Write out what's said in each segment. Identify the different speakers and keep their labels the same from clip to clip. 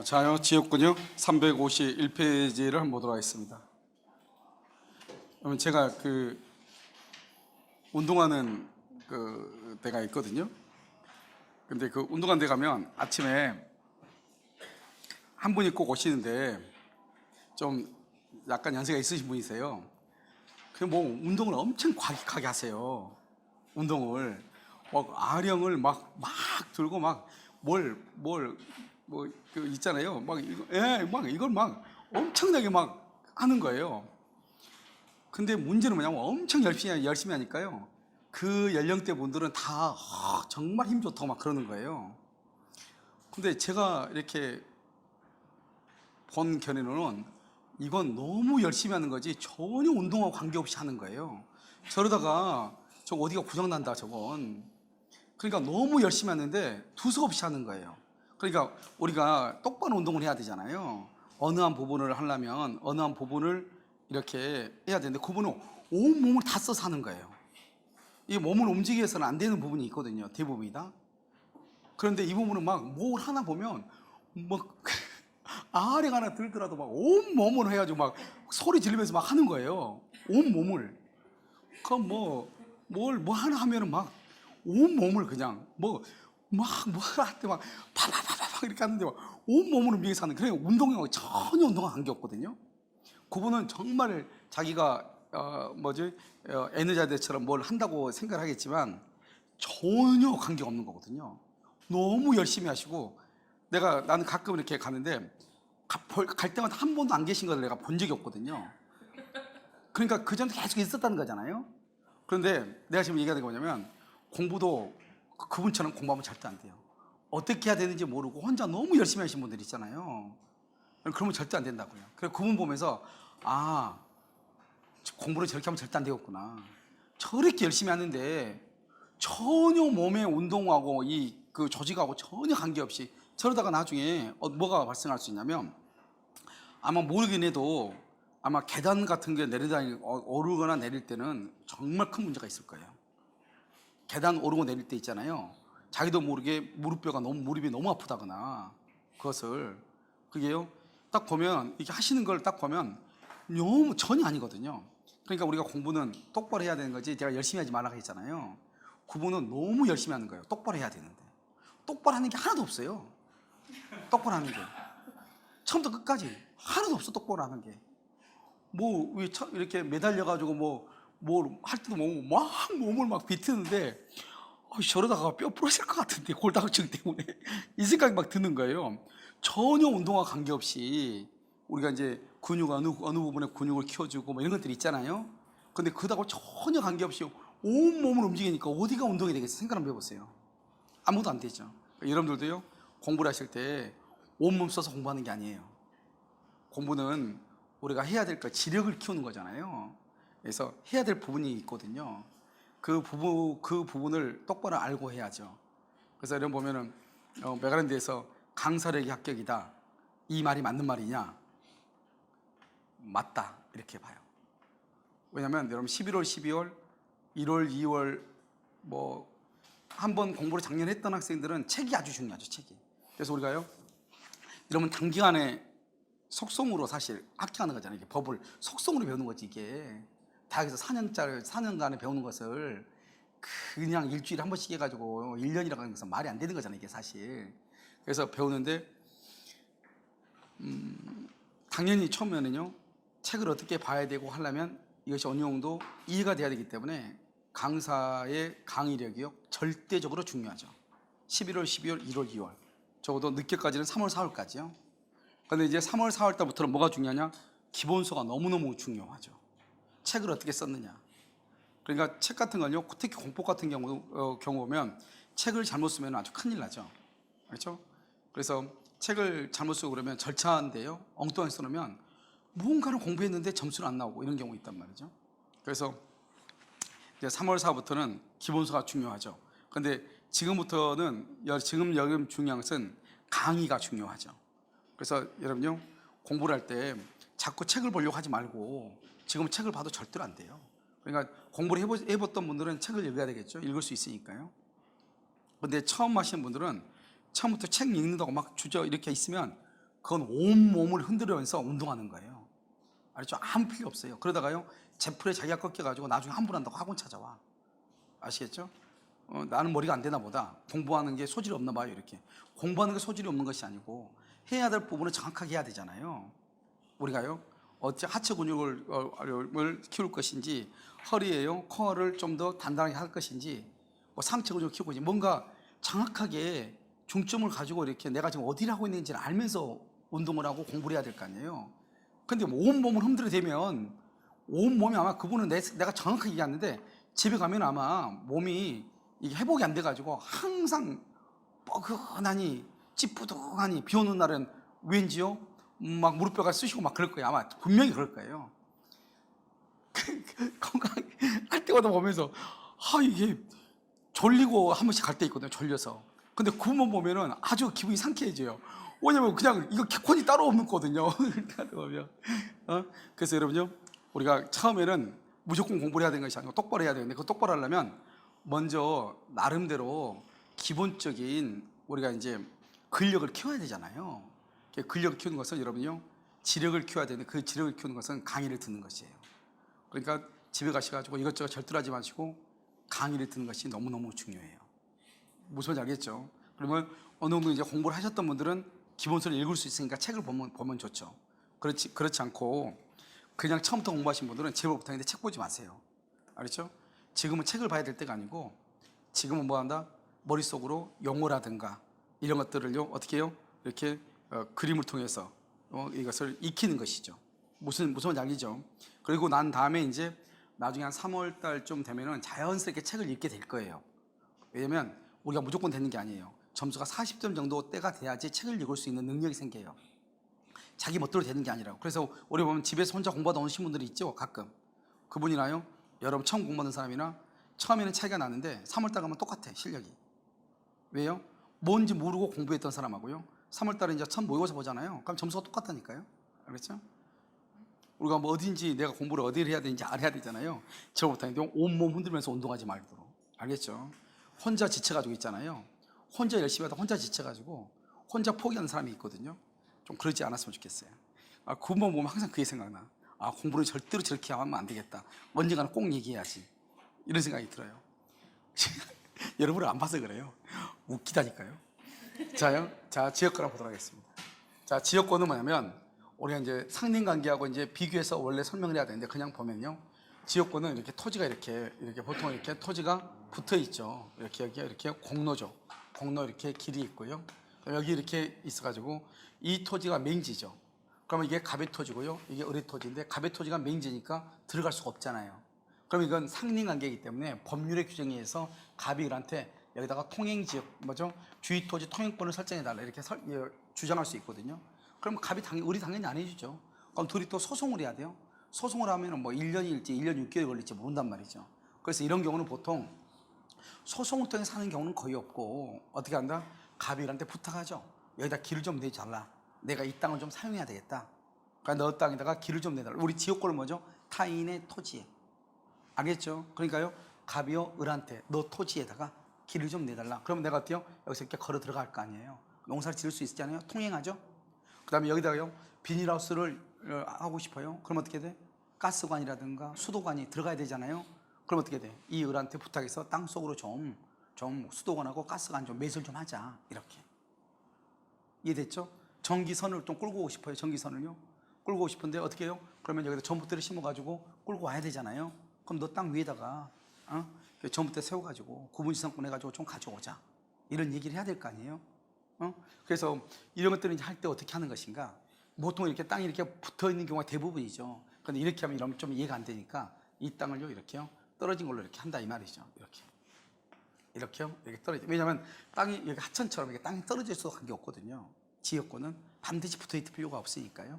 Speaker 1: 자요 지역군요 351페이지를 한번 보도록 하겠습니다. 그러면 제가 운동하는 데가 있거든요. 근데 그 운동하는 데 가면 아침에 한 분이 꼭 오시는데 좀 약간 연세가 있으신 분이세요. 그 뭐 운동을 엄청 과격하게 하세요. 운동을 막 아령을 막 들고 막 있잖아요. 막 이걸 막 엄청나게 막 하는 거예요. 근데 문제는 뭐냐면 엄청 열심히 하니까요. 그 연령대 분들은 다 정말 힘 좋다고 막 그러는 거예요. 근데 제가 이렇게 본 견해로는 이건 너무 열심히 하는 거지 전혀 운동하고 관계없이 하는 거예요. 저러다가 저거 어디가 고장난다 저건. 그러니까 너무 열심히 하는데 두서없이 하는 거예요. 그러니까 우리가 똑바로 운동을 해야 되잖아요. 어느 한 부분을 하려면 어느 한 부분을 이렇게 해야 되는데 그분은 온 몸을 다 써서 하는 거예요. 이 몸을 움직이기 위해서는 안 되는 부분이 있거든요. 대부분이 다. 그런데 이 부분은 막 뭘 하나 보면 막 아령 하나 들더라도 막 온 몸을 해가지고 막 소리 지르면서 막 하는 거예요. 온 몸을. 그럼 뭘 하나 하면은 막 온 몸을 그냥 할 때 막 파파파파 이렇게 하는데 막 온 몸을 움직여서 하는 그냥 운동하고 전혀 운동과 관계없거든요. 그분은 정말 자기가 에너자대처럼 뭘 한다고 생각을 하겠지만 전혀 관계가 없는 거거든요. 너무 열심히 하시고 나는 가끔 이렇게 가는데 갈 때마다 한 번도 안 계신 걸 내가 본 적이 없거든요. 그러니까 그 전에 계속 있었다는 거잖아요. 그런데 내가 지금 얘기하는 게 뭐냐면 공부도 그분처럼 공부하면 절대 안 돼요. 어떻게 해야 되는지 모르고 혼자 너무 열심히 하신 분들 있잖아요. 그러면 절대 안 된다고요. 그래서 그분 보면서 공부를 저렇게 하면 절대 안 되겠구나. 저렇게 열심히 하는데 전혀 몸의 운동하고 그 조직하고 전혀 관계없이 저러다가 나중에 뭐가 발생할 수 있냐면 아마 모르긴 해도 아마 계단 같은 게 오르거나 내릴 때는 정말 큰 문제가 있을 거예요. 계단 오르고 내릴 때 있잖아요. 자기도 모르게 무릎이 너무 아프다거나 그게요. 딱 보면 이렇게 하시는 걸 딱 보면 너무 전혀 아니거든요. 그러니까 우리가 공부는 똑바로 해야 되는 거지 제가 열심히 하지 말라고 했잖아요. 그분은 너무 열심히 하는 거예요. 똑바로 해야 되는데 똑바로 하는 게 하나도 없어요. 똑바로 하는 게 처음부터 끝까지 하나도 없어. 똑바로 하는 게 이렇게 매달려가지고 뭘 할 때도 막 몸을 막 비트는데 저러다가 뼈 부러질 것 같은데 골다공증 때문에 이 생각이 막 드는 거예요. 전혀 운동과 관계없이 우리가 이제 어느 부분에 근육을 키워주고 이런 것들이 있잖아요. 근데 그다고 전혀 관계없이 온 몸을 움직이니까 어디가 운동이 되겠어요? 생각 한번 해보세요. 아무도 안 되죠. 여러분들도요 공부를 하실 때 온몸 써서 공부하는 게 아니에요. 공부는 우리가 해야 될 지력을 키우는 거잖아요. 그래서 해야 될 부분이 있거든요. 그 부분을 똑바로 알고 해야죠. 그래서 여러분 보면은 메가랜드에서 강사력이 합격이다. 이 말이 맞는 말이냐? 맞다. 이렇게 봐요. 왜냐면 여러분 11월, 12월, 1월, 2월 한번 공부를 작년에 했던 학생들은 책이 아주 중요하죠. 책이. 그래서 우리가요 여러분 단기간에 속성으로 사실 합격하는 거잖아요. 이게 법을 속성으로 배우는 거지. 이게 대학에서 4년간에 배우는 것을 그냥 일주일에 한 번씩 해가지고 1년이라고 하는 것은 말이 안 되는 거잖아요. 이게 사실. 그래서 배우는데 당연히 처음에는요 책을 어떻게 봐야 되고 하려면 이것이 어느 정도 이해가 돼야 되기 때문에 강사의 강의력이요 절대적으로 중요하죠. 11월, 12월, 1월, 2월 적어도 늦게까지는 3월, 4월까지요. 그런데 이제 3월, 4월 달부터는 뭐가 중요하냐? 기본서가 너무너무 중요하죠. 책을 어떻게 썼느냐. 그러니까 책 같은 건요 특히 공법 같은 경우 보면 책을 잘못 쓰면 아주 큰일 나죠. 그렇죠? 그래서 책을 잘못 쓰고 그러면 절차인데요 엉뚱하게 써놓으면 무언가를 공부했는데 점수는 안 나오고 이런 경우 있단 말이죠. 그래서 이제 3월, 4월부터는 기본서가 중요하죠. 그런데 지금 여름 중요한 것은 강의가 중요하죠. 그래서 여러분요 공부를 할 때 자꾸 책을 보려고 하지 말고 지금 책을 봐도 절대로 안 돼요. 그러니까 공부를 해봤던 분들은 책을 읽어야 되겠죠. 읽을 수 있으니까요. 근데 처음 하시는 분들은 처음부터 책 읽는다고 막 주저 이렇게 있으면 그건 온몸을 흔들면서 운동하는 거예요. 알죠? 아무 필요 없어요. 그러다가요, 제풀에 자기가 꺾여가지고 나중에 환불한다고 학원 찾아와. 아시겠죠? 나는 머리가 안 되나 보다. 공부하는 게 소질이 없나 봐요. 이렇게. 공부하는 게 소질이 없는 것이 아니고 해야 될 부분을 정확하게 해야 되잖아요. 우리가요, 하체 근육을 키울 것인지, 허리에요, 코어를 좀 더 단단하게 할 것인지, 뭐 상체 근육을 키우고, 뭔가 정확하게 중점을 가지고 이렇게 내가 지금 어디를 하고 있는지를 알면서 운동을 하고 공부를 해야 될 거 아니에요. 근데 온몸을 흔들어대면 온몸이 아마 그분은 내가 정확하게 얘기하는데 집에 가면 아마 몸이 이게 회복이 안 돼가지고 항상 뻐근하니 찌뿌둥하니 비 오는 날은 왠지요 막 무릎뼈가 쑤시고 막 그럴 거예요. 아마 분명히 그럴 거예요. 건강할 때마다 보면서 이게 졸리고 한 번씩 갈 때 있거든요. 졸려서. 근데 그분만 보면은 아주 기분이 상쾌해져요. 왜냐면 그냥 이거 개콘이 따로 없거든요. 그래서 여러분요, 우리가 처음에는 무조건 공부를 해야 되는 것이 아니고 똑바로 해야 되는데, 그 똑바로 하려면 먼저 나름대로 기본적인 우리가 이제 근력을 키워야 되잖아요. 근력을 키우는 것은 여러분요, 지력을 키워야 되는데 그 지력을 키우는 것은 강의를 듣는 것이에요. 그러니까 집에 가셔가지고 이것저것 절대로 하지 마시고 강의를 듣는 것이 너무너무 중요해요. 무슨 말인지 알겠죠? 그러면 어느 정도 이제 공부를 하셨던 분들은 기본서를 읽을 수 있으니까 책을 보면 좋죠. 그렇지 않고 그냥 처음부터 공부하신 분들은 제발 부탁인데 책 보지 마세요. 알겠죠? 지금은 책을 봐야 될 때가 아니고 지금은 뭐 한다? 머릿속으로 용어라든가 이런 것들을요, 어떻게 해요? 이렇게 그림을 통해서 이것을 익히는 것이죠. 무슨 말인지 알겠죠? 그리고 난 다음에 이제 나중에 한 3월 달쯤 되면은 자연스럽게 책을 읽게 될 거예요. 왜냐면 우리가 무조건 되는 게 아니에요. 점수가 40점 정도 때가 돼야지 책을 읽을 수 있는 능력이 생겨요. 자기 멋대로 되는 게 아니라고. 그래서 우리 보면 집에서 혼자 공부하다 오신 분들이 있죠, 가끔. 그분이나요, 여러분 처음 공부하는 사람이나 처음에는 차이가 나는데 3월 달 가면 똑같아, 실력이. 왜요? 뭔지 모르고 공부했던 사람하고요, 3월 달에 이제 처음 모의고사 보잖아요. 그럼 점수가 똑같다니까요. 알겠죠? 우리가 뭐 어딘지 내가 공부를 어디를 해야 되는지 알아야 되잖아요. 저부터 온몸 흔들면서 운동하지 말도록. 알겠죠? 혼자 지쳐가지고 있잖아요. 혼자 열심히 하다 혼자 지쳐가지고 혼자 포기하는 사람이 있거든요. 좀 그러지 않았으면 좋겠어요. 그분만 보면 항상 그게 생각나. 공부를 절대로 저렇게 하면 안 되겠다. 언젠가는 꼭 얘기해야지. 이런 생각이 들어요. 여러분을 안 봐서 그래요. 웃기다니까요. 자, 지역권을 보도록 하겠습니다. 자, 지역권은 뭐냐면 우리가 이제 상린관계하고 이제 비교해서 원래 설명을 해야 되는데, 그냥 보면요, 지역권은 이렇게 토지가 이렇게 보통 이렇게 토지가 붙어 있죠. 이렇게 공로죠. 공로 이렇게 길이 있고요. 여기 이렇게 있어가지고 이 토지가 맹지죠. 그러면 이게 갑의 토지고요, 이게 을의 토지인데 갑의 토지가 맹지니까 들어갈 수가 없잖아요. 그럼 이건 상린관계이기 때문에 법률의 규정에 의해서 갑이 을한테 여기다가 통행지역, 주의토지 통행권을 설정해달라 이렇게 주장할 수 있거든요. 그럼 갑이 을이 당연히 안 해주죠. 그럼 둘이 또 소송을 해야 돼요. 소송을 하면 뭐 1년일지 1년 6개월 걸릴지 모른단 말이죠. 그래서 이런 경우는 보통 소송을 통해 사는 경우는 거의 없고 어떻게 한다? 갑이 을한테 부탁하죠. 여기다 길을 좀 내달라. 내가 이 땅을 좀 사용해야 되겠다. 그러니까 너 땅에다가 길을 좀 내달라. 우리 지역권은 뭐죠? 타인의 토지에. 알겠죠? 그러니까요, 갑이요 을한테 너 토지에다가 길을 좀 내달라. 그러면 내가 어때요? 여기서 이렇게 걸어 들어갈 거 아니에요. 농사를 지을 수 있잖아요. 통행하죠. 그 다음에 여기다가요, 비닐하우스를 하고 싶어요. 그럼 어떻게 돼? 가스관이라든가 수도관이 들어가야 되잖아요. 그럼 어떻게 돼? 이 을한테 부탁해서 땅 속으로 좀 수도관하고 가스관 좀 매설 좀 하자. 이렇게. 이해됐죠? 전기선을 좀 끌고 오고 싶어요. 전기선을요. 끌고 오고 싶은데 어떻게 해요? 그러면 여기다 전봇대를 심어가지고 끌고 와야 되잖아요. 그럼 너 땅 위에다가 전봇대 세워가지고 구분지상권 해가지고 좀 가져오자. 이런 얘기를 해야 될 거 아니에요? 그래서 이런 것들을 할 때 어떻게 하는 것인가? 보통 이렇게 땅이 이렇게 붙어 있는 경우가 대부분이죠. 그런데 이렇게 하면 이러면 좀 이해가 안 되니까 이 땅을요, 이렇게요, 떨어진 걸로 이렇게 한다 이 말이죠. 이렇게요, 이렇게 떨어져. 왜냐하면 땅이 여기 하천처럼 이렇게 땅이 떨어질 수 관계 없거든요. 지역권은 반드시 붙어 있을 필요가 없으니까요.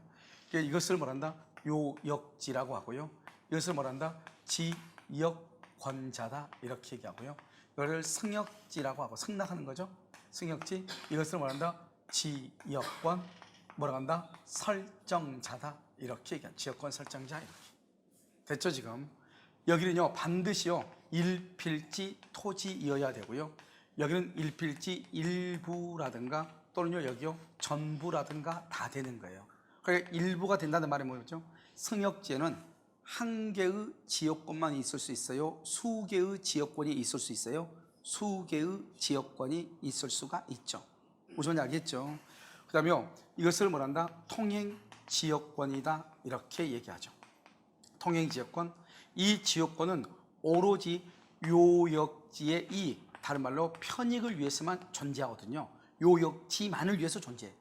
Speaker 1: 이것을 뭐란다? 요역지라고 하고요. 이것을 뭐란다? 지역권자다 이렇게 얘기하고요. 이거를 승역지라고 하고, 승낙하는 거죠. 승역지. 이것을 뭐란다? 지역권 뭐라고 한다? 설정자다 이렇게 얘기합니다. 지역권 설정자 이렇게. 됐죠 지금? 여기는요 반드시요 일필지 토지이어야 되고요. 여기는 일필지 일부라든가 또는요 여기요 전부라든가 다 되는 거예요. 그러니까 일부가 된다는 말이 뭐죠? 승역지에는 한 개의 지역권만 있을 수 있어요? 수개의 지역권이 있을 수 있어요? 수개의 지역권이 있을 수가 있죠. 무슨 말인지 알겠죠? 그 다음에 이것을 뭐란다? 통행지역권이다 이렇게 얘기하죠. 통행지역권. 이 지역권은 오로지 요역지의 이익, 다른 말로 편익을 위해서만 존재하거든요. 요역지만을 위해서 존재해.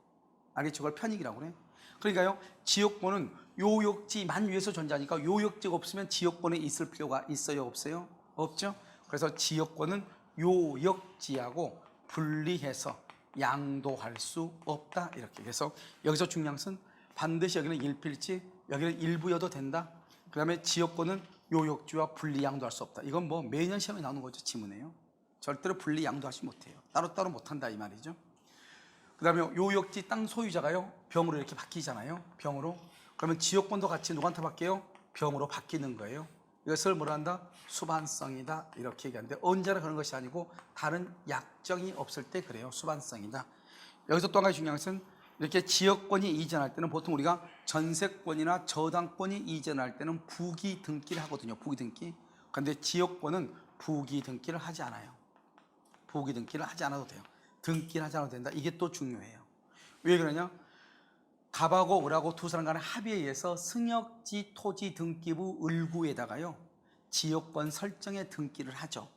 Speaker 1: 알겠죠? 그걸 편익이라고 그래. 그러니까요 지역권은 요역지만 위해서 존재하니까 요역지가 없으면 지역권에 있을 필요가 있어요? 없어요? 없죠? 그래서 지역권은 요역지하고 분리해서 양도할 수 없다 이렇게. 그래서 여기서 중요한 것은 반드시 여기는 일필지, 여기는 일부여도 된다. 그 다음에 지역권은 요역지와 분리 양도할 수 없다. 이건 뭐 매년 시험에 나오는 거죠. 지문에요. 절대로 분리 양도하지 못해요. 따로따로 못한다 이 말이죠. 그 다음에 요역지 땅 소유자가요 병으로 이렇게 바뀌잖아요. 병으로. 그러면 지역권도 같이 누구한테 바뀌어요? 병으로 바뀌는 거예요. 이것을 뭐라 한다? 수반성이다 이렇게 얘기하는데 언제나 그런 것이 아니고 다른 약정이 없을 때 그래요. 수반성이다. 여기서 또 한 가지 중요한 것은 이렇게 지역권이 이전할 때는 보통 우리가 전세권이나 저당권이 이전할 때는 부기 등기를 하거든요. 부기 등기. 그런데 지역권은 부기 등기를 하지 않아요. 부기 등기를 하지 않아도 돼요. 등기를 하지 않아도 된다. 이게 또 중요해요. 왜 그러냐? 갑하고 을하고 두 사람 간의 합의에 의해서 승역지 토지 등기부 을구에다가요 지역권 설정에 등기를 하죠.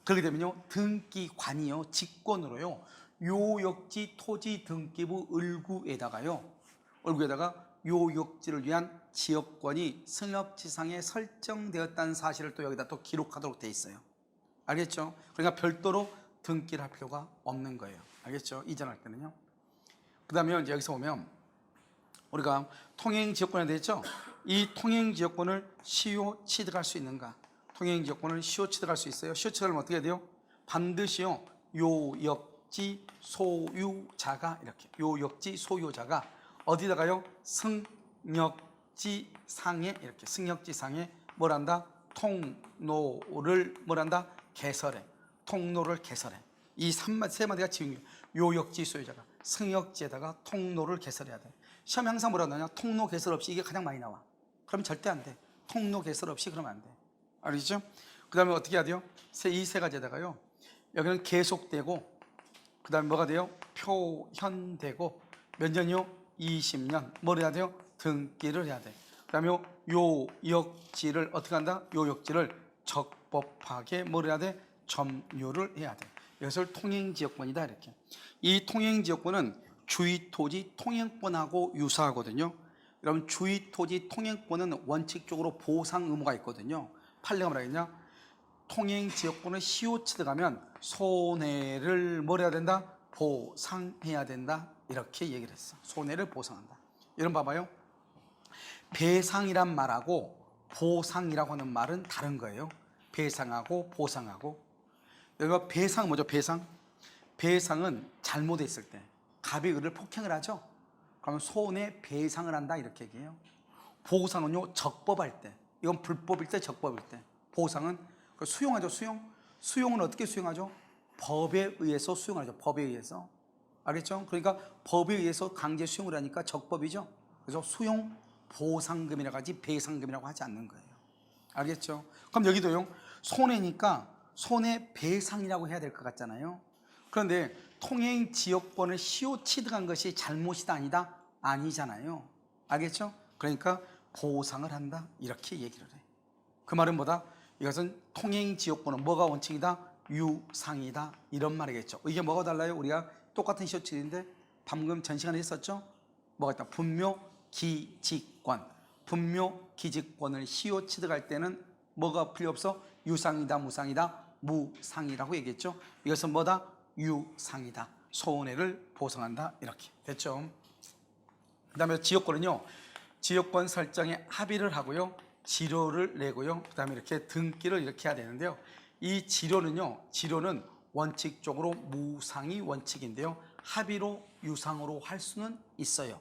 Speaker 1: 그렇게 되면요 등기관이요 직권으로요 요역지 토지 등기부 을구에다가요 요역지를 위한 지역권이 승역지상에 설정되었다는 사실을 또 여기다 또 기록하도록 돼 있어요. 알겠죠? 그러니까 별도로 등기를 할 필요가 없는 거예요. 알겠죠? 이전할 때는요. 그 다음에 이제 여기서 보면 우리가 통행지역권에 대했죠. 이 통행지역권을 시효 취득할 수 있는가? 통행지역권을 시효 취득할 수 있어요. 시효 취득하면 어떻게 해야 돼요? 반드시요 요역지 소유자가 이렇게 요역지 소유자가 어디다가요? 승역지상에 이렇게 승역지상에 뭘한다? 통로를 뭘한다? 개설해. 통로를 개설해. 이 세 마디가 지금 요역지 소유자가 승역지에다가 통로를 개설해야 돼. 시험에 항상 뭐라 하냐? 통로 개설 없이 이게 가장 많이 나와. 그럼 절대 안 돼. 통로 개설 없이 그러면 안 돼. 알겠죠? 그 다음에 어떻게 해야 돼요? 이 세 가지에다가요 여기는 계속되고 그 다음에 뭐가 돼요? 표현되고 몇 년이요? 20년. 뭘 해야 돼요? 등기를 해야 돼. 그 다음에 요역지를 어떻게 한다? 요역지를 적법하게 뭘 해야 돼? 점유를 해야 돼. 이것을 통행지역권이다 이렇게. 이 통행지역권은 주의토지 통행권하고 유사하거든요. 여러분 주의토지 통행권은 원칙적으로 보상 의무가 있거든요. 판례가 뭐라 했냐? 통행지역권을 시효 취득하면 손해를 뭘 해야 된다? 보상해야 된다 이렇게 얘기를 했어. 손해를 보상한다. 여러분 봐봐요. 배상이란 말하고 보상이라고 하는 말은 다른 거예요. 배상하고 보상하고. 여기가 배상 뭐죠? 배상. 배상은 잘못했을 때 갑이 을을 폭행을 하죠. 그러면 손해배상을 한다 이렇게 얘기해요. 보상은요 적법할 때, 이건 불법일 때 적법일 때. 보상은 수용하죠. 수용은 어떻게 수용하죠? 법에 의해서 수용하죠. 법에 의해서. 알겠죠? 그러니까 법에 의해서 강제 수용을 하니까 적법이죠. 그래서 수용 보상금이라고 하지 배상금이라고 하지 않는 거예요. 알겠죠? 그럼 여기도요 손해니까 손해배상이라고 해야 될 것 같잖아요. 그런데 통행지역권을 시효 취득한 것이 잘못이다 아니다? 아니잖아요. 알겠죠? 그러니까 보상을 한다 이렇게 얘기를 해. 그 말은 뭐다? 이것은 통행지역권은 뭐가 원칙이다? 유상이다 이런 말이겠죠. 이게 뭐가 달라요? 우리가 똑같은 시효 취득인데 방금 전 시간에 했었죠? 뭐가 있다? 분묘기직권. 분묘기직권을 시효 취득할 때는 뭐가 필요 없어? 유상이다 무상이다? 무상이라고 얘기했죠. 이것은 뭐다? 유상이다. 손해를 보상한다 이렇게 됐죠. 그 다음에 지역권은요 지역권 설정에 합의를 하고요 지료를 내고요 그 다음에 이렇게 등기를 이렇게 해야 되는데요. 이 지료는 원칙적으로 무상이 원칙인데요 합의로 유상으로 할 수는 있어요.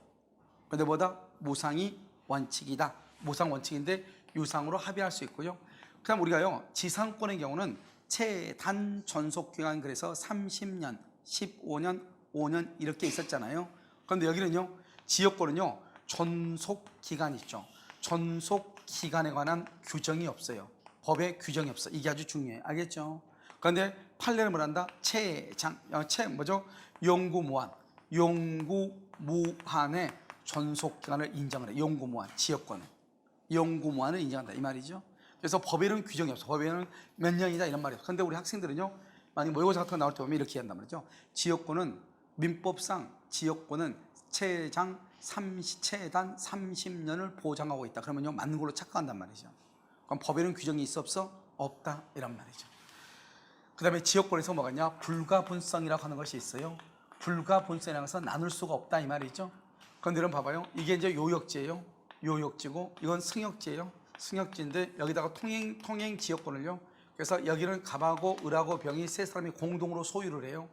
Speaker 1: 그런데 뭐다? 무상이 원칙이다. 무상 원칙인데 유상으로 합의할 수 있고요. 그 다음 우리가요 지상권의 경우는 최단 존속기간 그래서 30년, 15년, 5년 이렇게 있었잖아요. 그런데 여기는요, 지역권은요, 존속 기간이 있죠. 존속 기간에 관한 규정이 없어요. 법에 규정이 없어. 이게 아주 중요해. 알겠죠? 그런데 판례를 뭐란다? 용구무한. 용구무한의 존속 기간을 인정을 해. 용구무한, 지역권은. 용구무한을 인정한다. 이 말이죠. 그래서 법에는 규정이 없어. 법에는 몇 년이다 이런 말이에요. 그런데 우리 학생들은요, 만약 모의고사 같은 거 나올 때 보면 이렇게 한단 말이죠. 지역권은 민법상 지역권은 최장 최단 30년을 보장하고 있다. 그러면요, 맞는 걸로 착각한단 말이죠. 그럼 법에는 규정이 있어 없어? 없다 이란 말이죠. 그 다음에 지역권에서 뭐가 있냐? 불가분성이라고 하는 것이 있어요. 불가분성이라고 해서 나눌 수가 없다 이 말이죠. 그런데 여러분 봐봐요. 이게 이제 요역지예요. 요역지고 이건 승역지예요. 승역지인데 여기다가 통행 지역권을요. 그래서 여기는 갑하고 을하고 병이 세 사람이 공동으로 소유를 해요.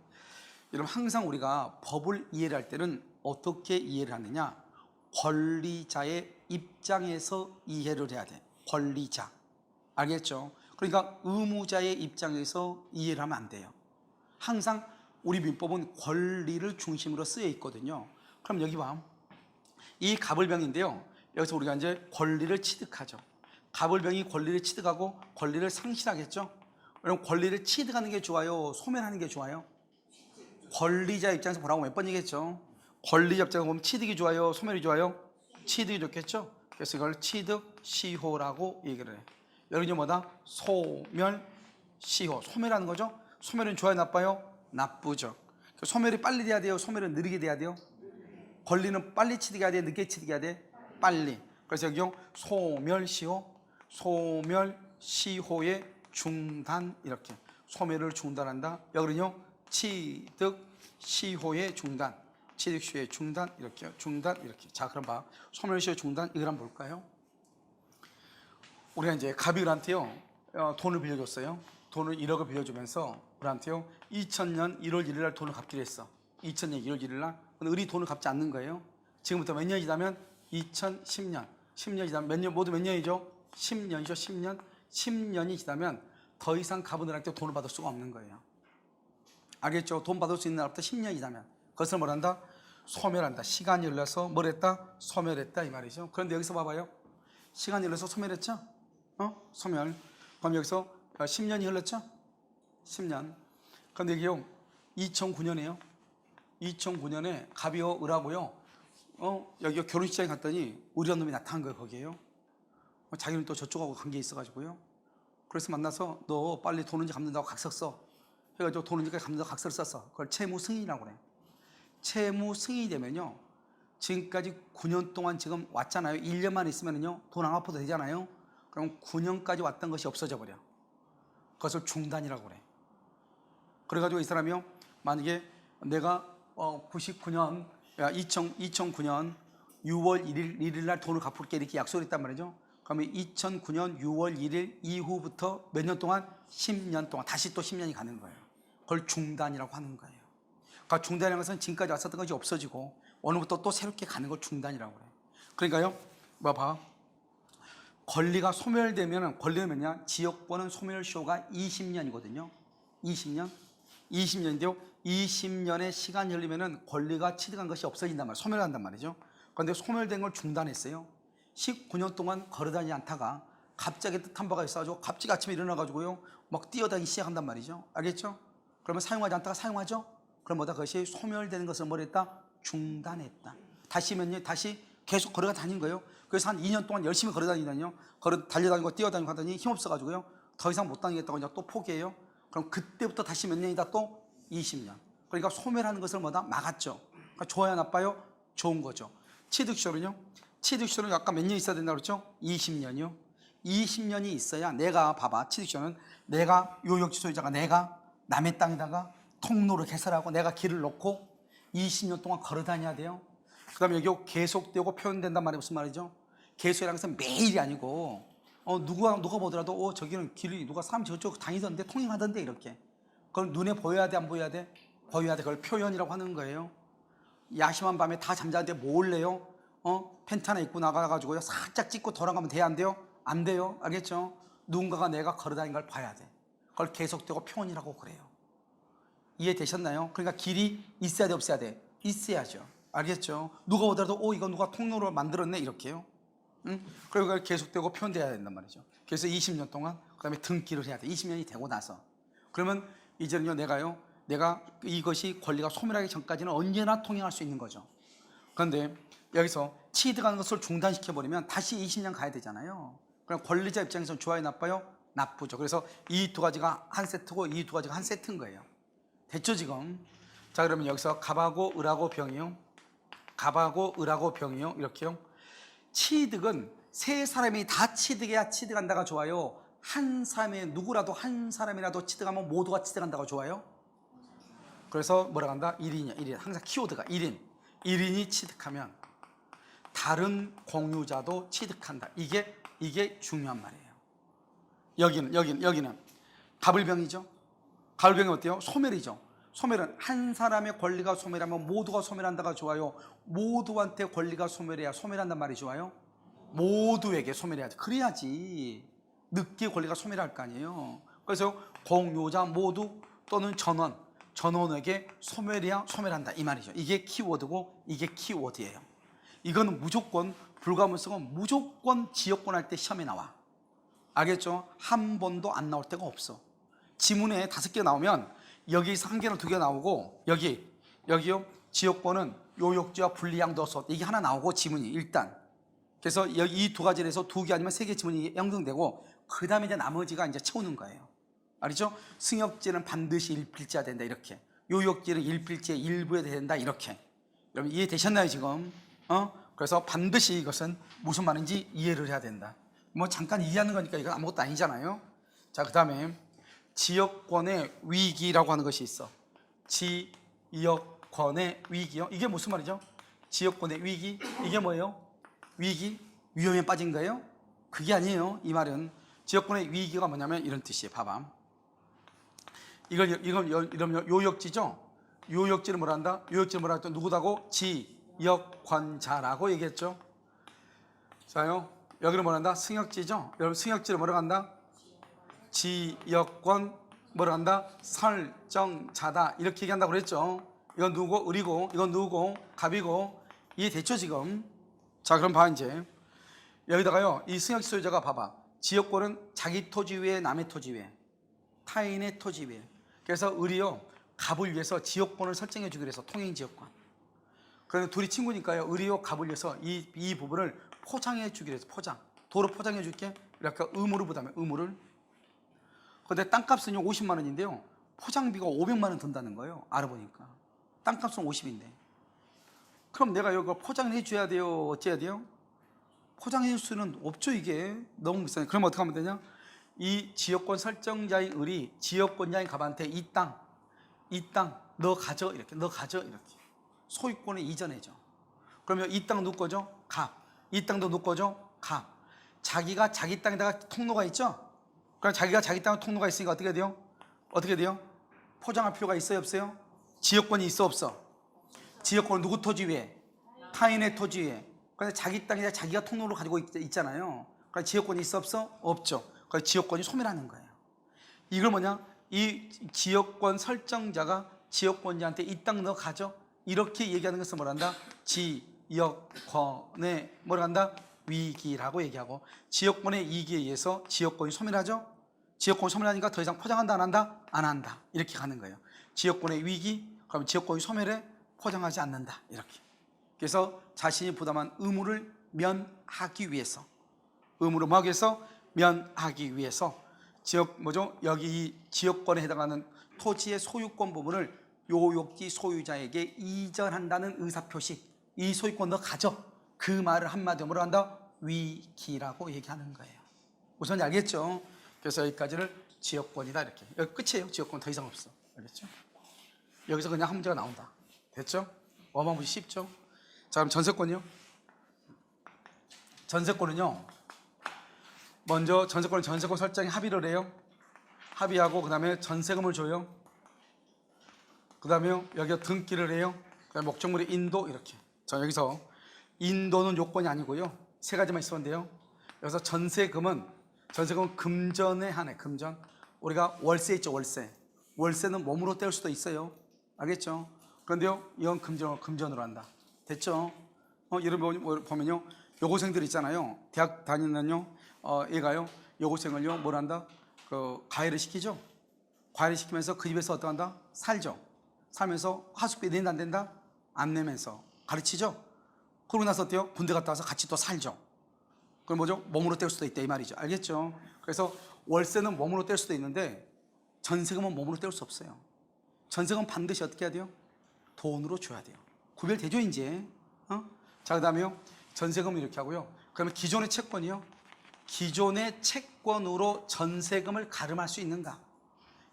Speaker 1: 여러분 항상 우리가 법을 이해를 할 때는 어떻게 이해를 하느냐? 권리자의 입장에서 이해를 해야 돼. 권리자. 알겠죠? 그러니까 의무자의 입장에서 이해를 하면 안 돼요. 항상 우리 민법은 권리를 중심으로 쓰여 있거든요. 그럼 여기 봐. 이 갑을병인데요. 여기서 우리가 이제 권리를 취득하죠. 갑을병이 권리를 취득하고 권리를 상실하겠죠. 그럼 권리를 취득하는 게 좋아요? 소멸하는 게 좋아요? 권리자 입장에서 보라고 몇 번이겠죠. 권리자 입장에서 보면 취득이 좋아요? 소멸이 좋아요? 취득이 좋겠죠. 그래서 이걸 취득시효라고 얘기를 해요. 여기는 뭐다? 소멸시효. 소멸하는 거죠. 소멸은 좋아요? 나빠요? 나쁘죠. 소멸이 빨리 돼야 돼요? 소멸은 느리게 돼야 돼요? 권리는 빨리 취득해야 돼? 늦게 취득해야 돼? 빨리. 그래서 여기요, 소멸시효, 소멸시효의 중단, 이렇게 소멸을 중단한다. 여기는요, 취득시효의 중단, 취득시효의 중단, 이렇게 중단, 이렇게. 자, 그럼 봐. 소멸시효 중단, 이걸 한번 볼까요? 우리가 이제 갑이 을한테요, 돈을 빌려줬어요. 돈을 1억을 빌려주면서 을한테요, 2000년 1월 1일 날 돈을 갚기로 했어. 2000년 1월 1일 날. 근데 을이 돈을 갚지 않는 거예요. 지금부터 몇 년이 지나면 2010년. 10년이 지나면 몇 년, 모두 몇 년이죠? 10년이죠, 10년. 10년이 지나면 더 이상 갑은 을한테 돈을 받을 수가 없는 거예요. 알겠죠? 돈 받을 수 있는 날부터 10년이 지나면. 그것을 뭘 한다? 소멸한다. 시간이 흘러서 뭘 했다? 소멸했다 이 말이죠. 그런데 여기서 봐봐요. 시간이 흘러서 소멸했죠? 소멸. 그럼 여기서 10년이 흘렀죠? 10년. 그런데 여기요, 2009년이에요. 2009년에 갑이요, 을하고요, 여기 결혼식장에 갔더니 을이라는 놈이 나타난 거예요, 거기에요. 자기는 또 저쪽하고 관계 있어가지고요. 그래서 만나서 너 빨리 돈 언제 갚는다고 각서 써. 해가지고 돈 언제까지 갚는다고 각서를 썼어. 그걸 채무 승인이라고 그래. 채무 승인이 되면요, 지금까지 9년 동안 지금 왔잖아요. 1년만 있으면요, 돈 안 갚아도 되잖아요. 그럼 9년까지 왔던 것이 없어져 버려. 그것을 중단이라고 그래. 그래가지고 이 사람이요, 만약에 내가 2009년 6월 1일 날 돈을 갚을게 이렇게 약속을 했단 말이죠. 그러면 2009년 6월 1일 이후부터 몇 년 동안? 10년 동안 다시 또 10년이 가는 거예요. 그걸 중단이라고 하는 거예요. 그러니까 중단이라는 것은 지금까지 왔었던 것이 없어지고 오늘부터 또 새롭게 가는 걸 중단이라고 그래요. 그러니까요, 뭐 봐. 권리가 소멸되면, 권리는 뭐냐? 지역권은 소멸시효가 20년이거든요. 20년? 20년인데요. 20년의 시간이 흘리면은 권리가 취득한 것이 없어진단 말이에요. 소멸한단 말이죠. 그런데 소멸된 걸 중단했어요. 19년 동안 걸어다니지 않다가 갑자기 뜻한 바가 있어가지고 갑자기 아침에 일어나가지고요, 막 뛰어다니기 시작한단 말이죠. 알겠죠? 그러면 사용하지 않다가 사용하죠? 그럼 뭐다? 그것이 소멸되는 것을 뭘 했다? 중단했다. 다시 몇 년, 다시 계속 걸어가 다닌 거예요. 그래서 한 2년 동안 열심히 걸어다니다니요, 달려다니고 뛰어다니고 하더니 힘없어가지고요, 더 이상 못 다니겠다고 이제 또 포기해요. 그럼 그때부터 다시 몇 년이다? 또 20년. 그러니까 소멸하는 것을 뭐다? 막았죠. 그러니까 좋아요, 나빠요? 좋은 거죠. 취득시효는요? 취득시효는 아까 몇 년 있어야 된다고 그랬죠? 20년이요. 20년이 있어야, 내가 봐봐, 취득시효는 내가 요역지 소유자가 내가 남의 땅에다가 통로를 개설하고 내가 길을 놓고 20년 동안 걸어 다녀야 돼요. 그 다음에 여기 계속되고 표현된단 말이 무슨 말이죠? 계속이라는 것은 매일이 아니고 누가 보더라도 저기는 길이 누가 사람 저쪽 다니던데 통행하던데 이렇게. 그걸 눈에 보여야 돼, 안 보여야 돼? 보여야 돼. 그걸 표현이라고 하는 거예요. 야심한 밤에 다 잠자는데 몰래요, 펜트 하나 입고 나가가지고요, 살짝 찍고 돌아가면 돼요, 안 돼요? 안 돼요. 알겠죠? 누군가가 내가 걸어다니는 걸 봐야 돼. 그걸 계속되고 표현이라고 그래요. 이해되셨나요? 그러니까 길이 있어야 돼, 없어야 돼? 있어야죠. 알겠죠? 누가 오더라도 이거 누가 통로로 만들었네 이렇게요. 응? 그리고 그게 계속되고 표현돼야 된단 말이죠. 그래서 20년 동안 그다음에 등기를 해야 돼. 20년이 되고 나서. 그러면 이제는요 내가 이것이 권리가 소멸하기 전까지는 언제나 통행할 수 있는 거죠. 그런데 여기서 취득하는 것을 중단시켜버리면 다시 20년 가야 되잖아요. 그럼 권리자 입장에서는 좋아요, 나빠요? 나쁘죠. 그래서 이 두 가지가 한 세트고 이 두 가지가 한 세트인 거예요. 됐죠 지금? 자, 그러면 여기서 갑하고 을하고 병이요, 갑하고 을하고 병이요, 이렇게요. 취득은 세 사람이 다 취득해야 취득한다가 좋아요, 한 사람의 누구라도 한 사람이라도 취득하면 모두가 취득한다고 좋아요? 그래서 뭐라고 한다? 1인이야. 1인. 항상 키워드가 1인. 1인이 취득하면 다른 공유자도 취득한다. 이게 중요한 말이에요. 여기는 갑을병이죠. 갑을병이 어때요? 소멸이죠. 소멸은 한 사람의 권리가 소멸하면 모두가 소멸한다가 좋아요, 모두한테 권리가 소멸해야 소멸한단 말이 좋아요? 모두에게 소멸해야지. 그래야지 늦게 권리가 소멸할 거 아니에요. 그래서 공유자 모두 또는 전원에게 소멸해야 소멸한다 이 말이죠. 이게 키워드고 이게 키워드예요. 이거는 무조건 불가분성은 무조건 지역권 할 때 시험에 나와. 알겠죠? 한 번도 안 나올 때가 없어. 지문에 5개 나오면 여기서 1개나 2개 나오고 여기요 지역권은 요역지와 분리양도소 이게 하나 나오고 지문이 일단. 그래서 여기 이 두 가지에서 2개 아니면 3개 지문이 형성되고 그 다음에 이제 나머지가 이제 채우는 거예요. 알죠? 승역지는 반드시 일필지해야 된다 이렇게. 요역지는 일필지의 일부에 된다 이렇게. 여러분 이해되셨나요 지금? 그래서 반드시 이것은 무슨 말인지 이해를 해야 된다. 뭐 잠깐 이해하는 거니까 이건 아무것도 아니잖아요. 자, 그 다음에 지역권의 위기라고 하는 것이 있어. 지역권의 위기요. 이게 무슨 말이죠? 지역권의 위기. 이게 뭐예요? 위기? 위험에 빠진 거예요? 그게 아니에요. 이 말은 지역권의 위기가 뭐냐면 이런 뜻이에요. 봐봐. 이건 요역지죠? 요역지를 뭐라 한다? 요역지를 뭐라 한다? 누구다고? 지역권자라고 얘기했죠. 자요. 여기는 뭐라 한다? 승역지죠? 여러분 승역지를 뭐라 한다? 지역권 뭐라 한다? 설정자다 이렇게 얘기한다고 그랬죠. 이건 누구고? 을이고 이건 누구고? 갑이고. 이해됐죠 지금? 자, 그럼 봐 이제 여기다가요 이 승역지 소유자가 봐봐. 지역권은 자기 토지 위에 남의 토지 위에 타인의 토지 위에. 그래서 을이요 갑을 위해서 지역권을 설정해 주기로 해서 통행지역권. 그런데 둘이 친구니까요 을이요 갑을 위해서 이 부분을 포장해 주기로 해서 포장. 도로 포장해 줄게. 이렇게 의무를 부담해. 의무를. 근데 땅값은 50만 원인데요 포장비가 500만 원 든다는 거예요. 알아보니까 땅값은 50인데 그럼 내가 이거 포장을 해줘야 돼요? 어째야 돼요? 포장해 줄 수는 없죠. 이게 너무 비싸요. 그럼 어떻게 하면 되냐? 이 지역권 설정자인 을이 지역권자인 갑한테 이 땅 너 가져 이렇게. 너 가져 이렇게 소유권을 이전해줘. 그러면 이 땅 누구 거죠? 갑. 이 땅도 누구 거죠? 갑. 자기가 자기 땅에다가 통로가 있죠? 그럼 자기가 자기 땅에 통로가 있으니까 어떻게 돼요? 어떻게 돼요? 포장할 필요가 있어요, 없어요? 지역권이 있어, 없어? 지역권은 누구 토지 위에? 타인의 토지 위에. 그래서 자기 땅에 자기가 통로를 가지고 있잖아요. 그러니까 지역권이 있어, 없어? 없죠. 그러니까 지역권이 소멸하는 거예요. 이걸 뭐냐? 이 지역권 설정자가 지역권자한테 이 땅 너 가져? 이렇게 얘기하는 것은 뭐란다? 지역권의 뭐란다? 위기라고 얘기하고, 지역권의 이기에 의해서 지역권이 소멸하죠. 지역권이 소멸하니까 더 이상 포장한다 안 한다? 안 한다. 이렇게 가는 거예요. 지역권의 위기, 그럼 지역권이 소멸해? 포장하지 않는다. 이렇게. 그래서 자신이 부담한 의무를 면하기 위해서, 의무를 뭐 하기 위해서? 면하기 위해서 여기 이 지역권에 해당하는 토지의 소유권 부분을 요역지 소유자에게 이전한다는 의사표시. 이 소유권 너 가져. 그 말을 한마디로 뭐라 한다? 위기라고 얘기하는 거예요. 우선 알겠죠? 그래서 여기까지를 지역권이다 이렇게. 여기 끝이에요. 지역권 더 이상 없어. 알겠죠? 여기서 그냥 한 문제가 나온다. 됐죠? 어마무시 쉽죠? 자, 그럼 전세권이요? 전세권은요 먼저 전세권 설정에 합의를 해요. 합의하고 그 다음에 전세금을 줘요. 그 다음에 여기가 등기를 해요. 그 다음에 목적물이 인도 이렇게. 자, 여기서 인도는 요건이 아니고요 3가지만 있으면 돼요. 여기서 전세금은 금전에 한해. 금전. 우리가 월세 있죠. 월세 월세는 몸으로 떼올 수도 있어요. 알겠죠? 그런데요, 이건 금전으로 한다. 됐죠? 여러분 보면요, 여고생들 있잖아요. 대학 다니는요, 얘가요, 여고생을요, 뭘 한다? 과외를 시키죠. 과외를 시키면서 그 집에서 어떠한다? 살죠. 살면서 하숙비 낸다 안 된다? 안 내면서 가르치죠. 그러고 나서 어때요? 군대 갔다 와서 같이 또 살죠. 그럼 뭐죠? 몸으로 뗄 수도 있다 이 말이죠. 알겠죠? 그래서 월세는 몸으로 뗄 수도 있는데 전세금은 몸으로 뗄 수 없어요. 전세금 반드시 어떻게 해야 돼요? 돈으로 줘야 돼요. 구별되죠 이제? 자, 그 다음에요, 전세금은 이렇게 하고요. 그러면 기존의 채권이요, 기존의 채권으로 전세금을 가름할 수 있는가?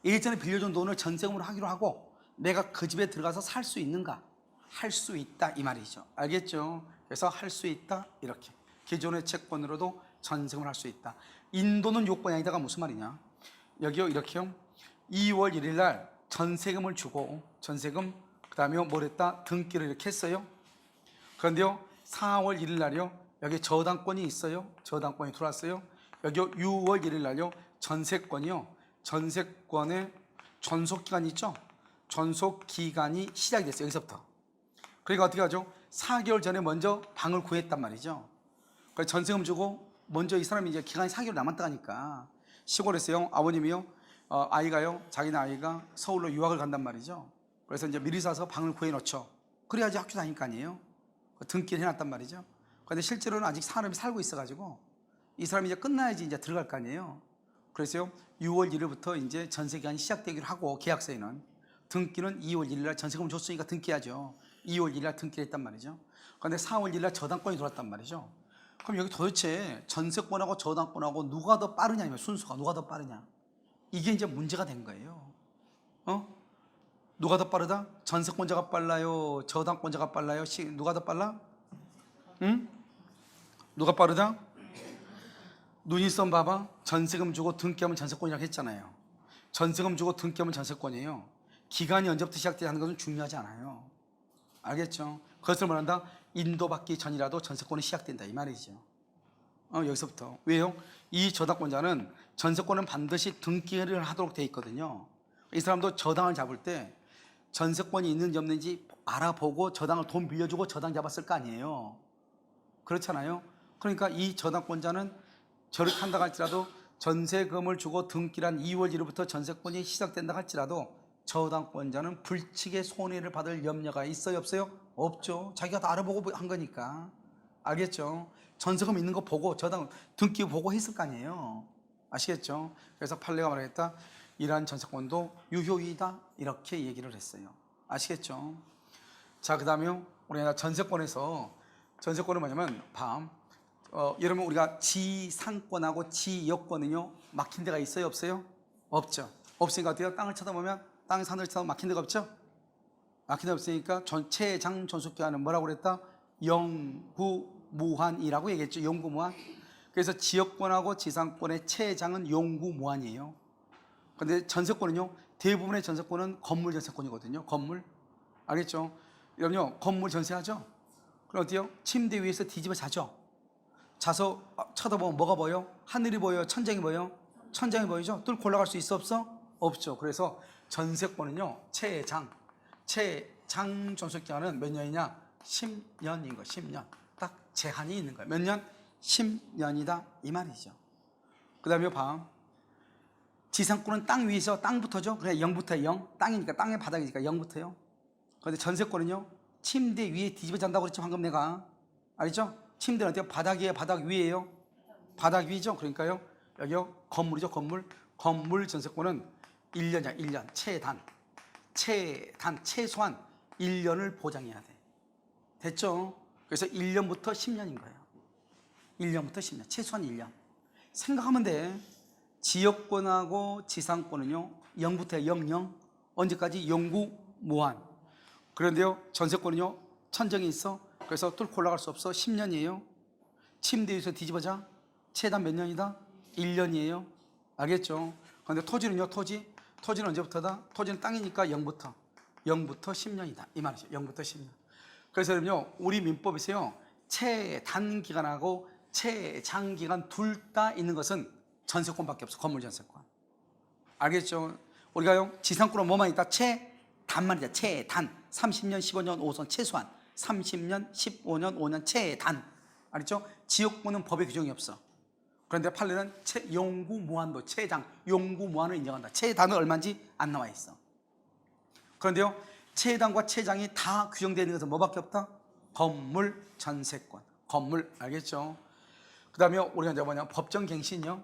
Speaker 1: 예전에 빌려준 돈을 전세금으로 하기로 하고 내가 그 집에 들어가서 살 수 있는가? 할 수 있다 이 말이죠. 알겠죠? 그래서 할 수 있다 이렇게. 기존의 채권으로도 전세금을 할 수 있다. 인도는 요건이 아니다가 무슨 말이냐? 여기요 이렇게요. 2월 1일 날 전세금을 주고 전세금 그 다음에 뭘 했다? 등기를 이렇게 했어요. 그런데요 4월 1일 날이요 여기 저당권이 있어요. 저당권이 들어왔어요. 여기요 6월 1일 날요 전세권이요, 전세권의 존속기간이 있죠. 존속기간이 시작이 됐어요. 여기서부터. 그러니까 어떻게 하죠? 4개월 전에 먼저 방을 구했단 말이죠. 그래서 전세금 주고 먼저 이 사람이 이제 기간이 4개월 남았다 하니까 시골에서요 아버님이요 아이가요, 자기네 아이가 서울로 유학을 간단 말이죠. 그래서 이제 미리 사서 방을 구해 놓죠. 그래야지 학교 다닐 거 아니에요. 등기를 해놨단 말이죠. 그런데 실제로는 아직 사람이 살고 있어가지고 이 사람이 이제 끝나야지 이제 들어갈 거 아니에요. 그래서요 6월 1일부터 이제 전세 기간이 시작되기로 하고 계약서에는 등기는 2월 1일 날 전세금을 줬으니까 등기하죠. 2월 1일 날 등기를 했단 말이죠. 그런데 4월 1일 날 저당권이 들어왔단 말이죠. 그럼 여기 도대체 전세권하고 저당권하고 누가 더 빠르냐면 순서가 누가 더 빠르냐? 이게 이제 문제가 된 거예요. 누가 더 빠르다? 전세권자가 빨라요? 저당권자가 빨라요? 누가 더 빨라? 응? 누가 빠르다? 눈이썸 봐봐. 전세금 주고 등기하면 전세권이라고 했잖아요. 전세금 주고 등기하면 전세권이에요. 기간이 언제부터 시작되지 하는 것은 중요하지 않아요. 알겠죠? 그것을 말한다. 인도받기 전이라도 전세권이 시작된다 이 말이죠. 여기서부터. 왜요? 이 저당권자는 전세권은 반드시 등기를 하도록 돼 있거든요. 이 사람도 저당을 잡을 때 전세권이 있는지 없는지 알아보고 저당을 돈 빌려주고 저당 잡았을 거 아니에요. 그렇잖아요. 그러니까 이 저당권자는 저렇게 한다 할지라도 전세금을 주고 등기란 2월 1일부터 전세권이 시작된다 할지라도 저당권자는 불칙의 손해를 받을 염려가 있어요 없어요? 없죠. 자기가 다 알아보고 한 거니까. 알겠죠? 전세금 있는 거 보고 저당 등기 보고 했을 거 아니에요. 아시겠죠? 그래서 판례가 말하겠다. 이러한 전세권도 유효이다 이렇게 얘기를 했어요. 아시겠죠? 자, 그 다음에 우리가 전세권에서 전세권은 뭐냐면 여러분 우리가 지상권하고 지역권은요 막힌 데가 있어요 없어요? 없죠. 없으니까 어때요? 땅을 쳐다보면 땅 산을 쳐다보면 막힌 데가 없죠? 막힌 데 없으니까 최장 존속기간은 뭐라고 그랬다? 영구무한이라고 얘기했죠. 영구무한. 그래서 지역권하고 지상권의 최장은 영구무한이에요. 그런데 전세권은요 대부분의 전세권은 건물 전세권이거든요. 건물. 알겠죠? 여러분요 건물 전세하죠? 그럼 어때요? 침대 위에서 뒤집어 자죠? 자서 쳐다보면 뭐가 보여? 하늘이 보여요? 천장이 보여요? 천장이 보이죠? 뚫고 올라갈 수 있어 없어? 없죠. 그래서 전세권은요 최장 존속기간은 몇 년이냐? 10년인 거. 10년. 딱 제한이 있는 거예요. 몇 년? 10년이다 이 말이죠. 그 다음에 지상권은 땅 위에서 땅부터죠. 그래 0부터 0. 땅이니까 땅의 바닥이니까 0부터요. 그런데 전세권은요 침대 위에 뒤집어 잔다고 그랬죠 방금 내가. 알죠? 침대는 어때요? 바닥이에요 바닥 위에요? 바닥 위죠. 그러니까요 여기요 건물이죠. 건물 전세권은 1년이야 1년. 최소한 1년을 보장해야 돼. 됐죠? 그래서 1년부터 10년인 거예요. 1년부터 10년. 최소한 1년. 생각하면 돼. 지역권하고 지상권은요 0부터 00. 언제까지? 영구무한. 그런데요 전세권은요 천정이 있어. 그래서 뚫고 올라갈 수 없어. 10년이에요. 침대 위에서 뒤집어자. 최단 몇 년이다? 1년이에요. 알겠죠? 그런데 토지는요 토지는 언제부터다? 토지는 땅이니까 0부터 10년이다 이 말이죠. 0부터 10년. 그래서 여러분요 우리 민법에서요 최단기간하고 최장기간 둘 다 있는 것은 전세권밖에 없어. 건물 전세권. 알겠죠? 우리가요 지상권은 뭐만 있다? 최단만 있다. 최단. 30년, 15년, 5선 최소한. 30년, 15년, 5년 최단. 알겠죠? 지역권은 법에 규정이 없어. 그런데 판례는 용구무한도 최장, 용구무한을 인정한다. 최단은 얼마인지 안 나와 있어. 그런데요 최단과 최장이 다 규정되어 있는 것은 뭐밖에 없다? 건물 전세권. 건물, 알겠죠? 그 다음에 우리가 이제 뭐냐, 법정갱신이요.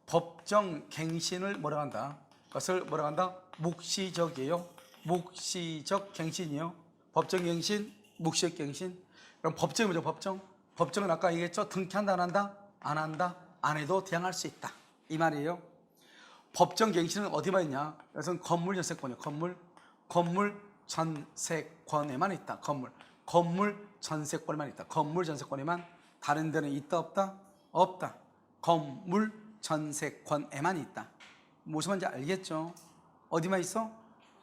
Speaker 1: 법정갱신을 뭐라 한다? 그것을 뭐라 한다? 묵시적이에요. 묵시적 갱신이요. 법정갱신, 묵시적갱신. 그럼 법정이 뭐죠? 법정. 법정은 아까 얘기했죠. 등기한다 안 한다? 안 한다? 안 해도 대항할 수 있다. 이 말이에요. 법정갱신은 어디만 있냐? 그래서 건물 전세권이요. 건물 전세권에만 있다. 건물 전세권에만 있다. 건물 전세권에만. 다른 데는 있다 없다? 없다. 건물 전세권에만 있다. 무슨 말인지 알겠죠? 어디만 있어?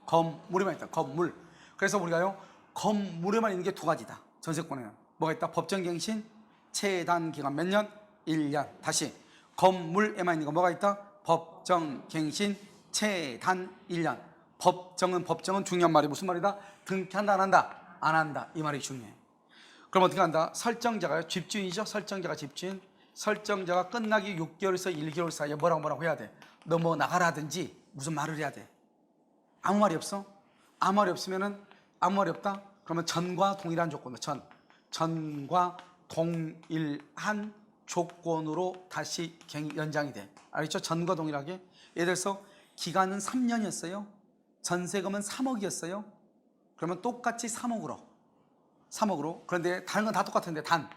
Speaker 1: 건물에만 있다. 건물. 그래서 우리가요 건물에만 있는 게 두 가지다. 전세권에는 뭐가 있다? 법정갱신 최단 기간 몇 년? 1년. 다시 건물에만 있는 거 뭐가 있다? 법정갱신 최단 1년. 법정은 중요한 말이 무슨 말이다? 등기한다 안 한다? 안 한다. 이 말이 중요해. 그럼 어떻게 한다? 설정자가요 집주인이죠. 설정자가 집주인. 설정자가 끝나기 6개월에서 1개월 사이에 뭐라고 해야 돼? 너 뭐 나가라든지 무슨 말을 해야 돼? 아무 말이 없어? 아무 말이 없으면은 아무 말이 없다? 그러면 전과 동일한 조건으로 전과 동일한 조건으로 다시 연장이 돼. 알겠죠? 전과 동일하게. 예를 들어서 기간은 3년이었어요. 전세금은 3억이었어요. 그러면 똑같이 3억으로. 그런데 다른 건 다 똑같은데 단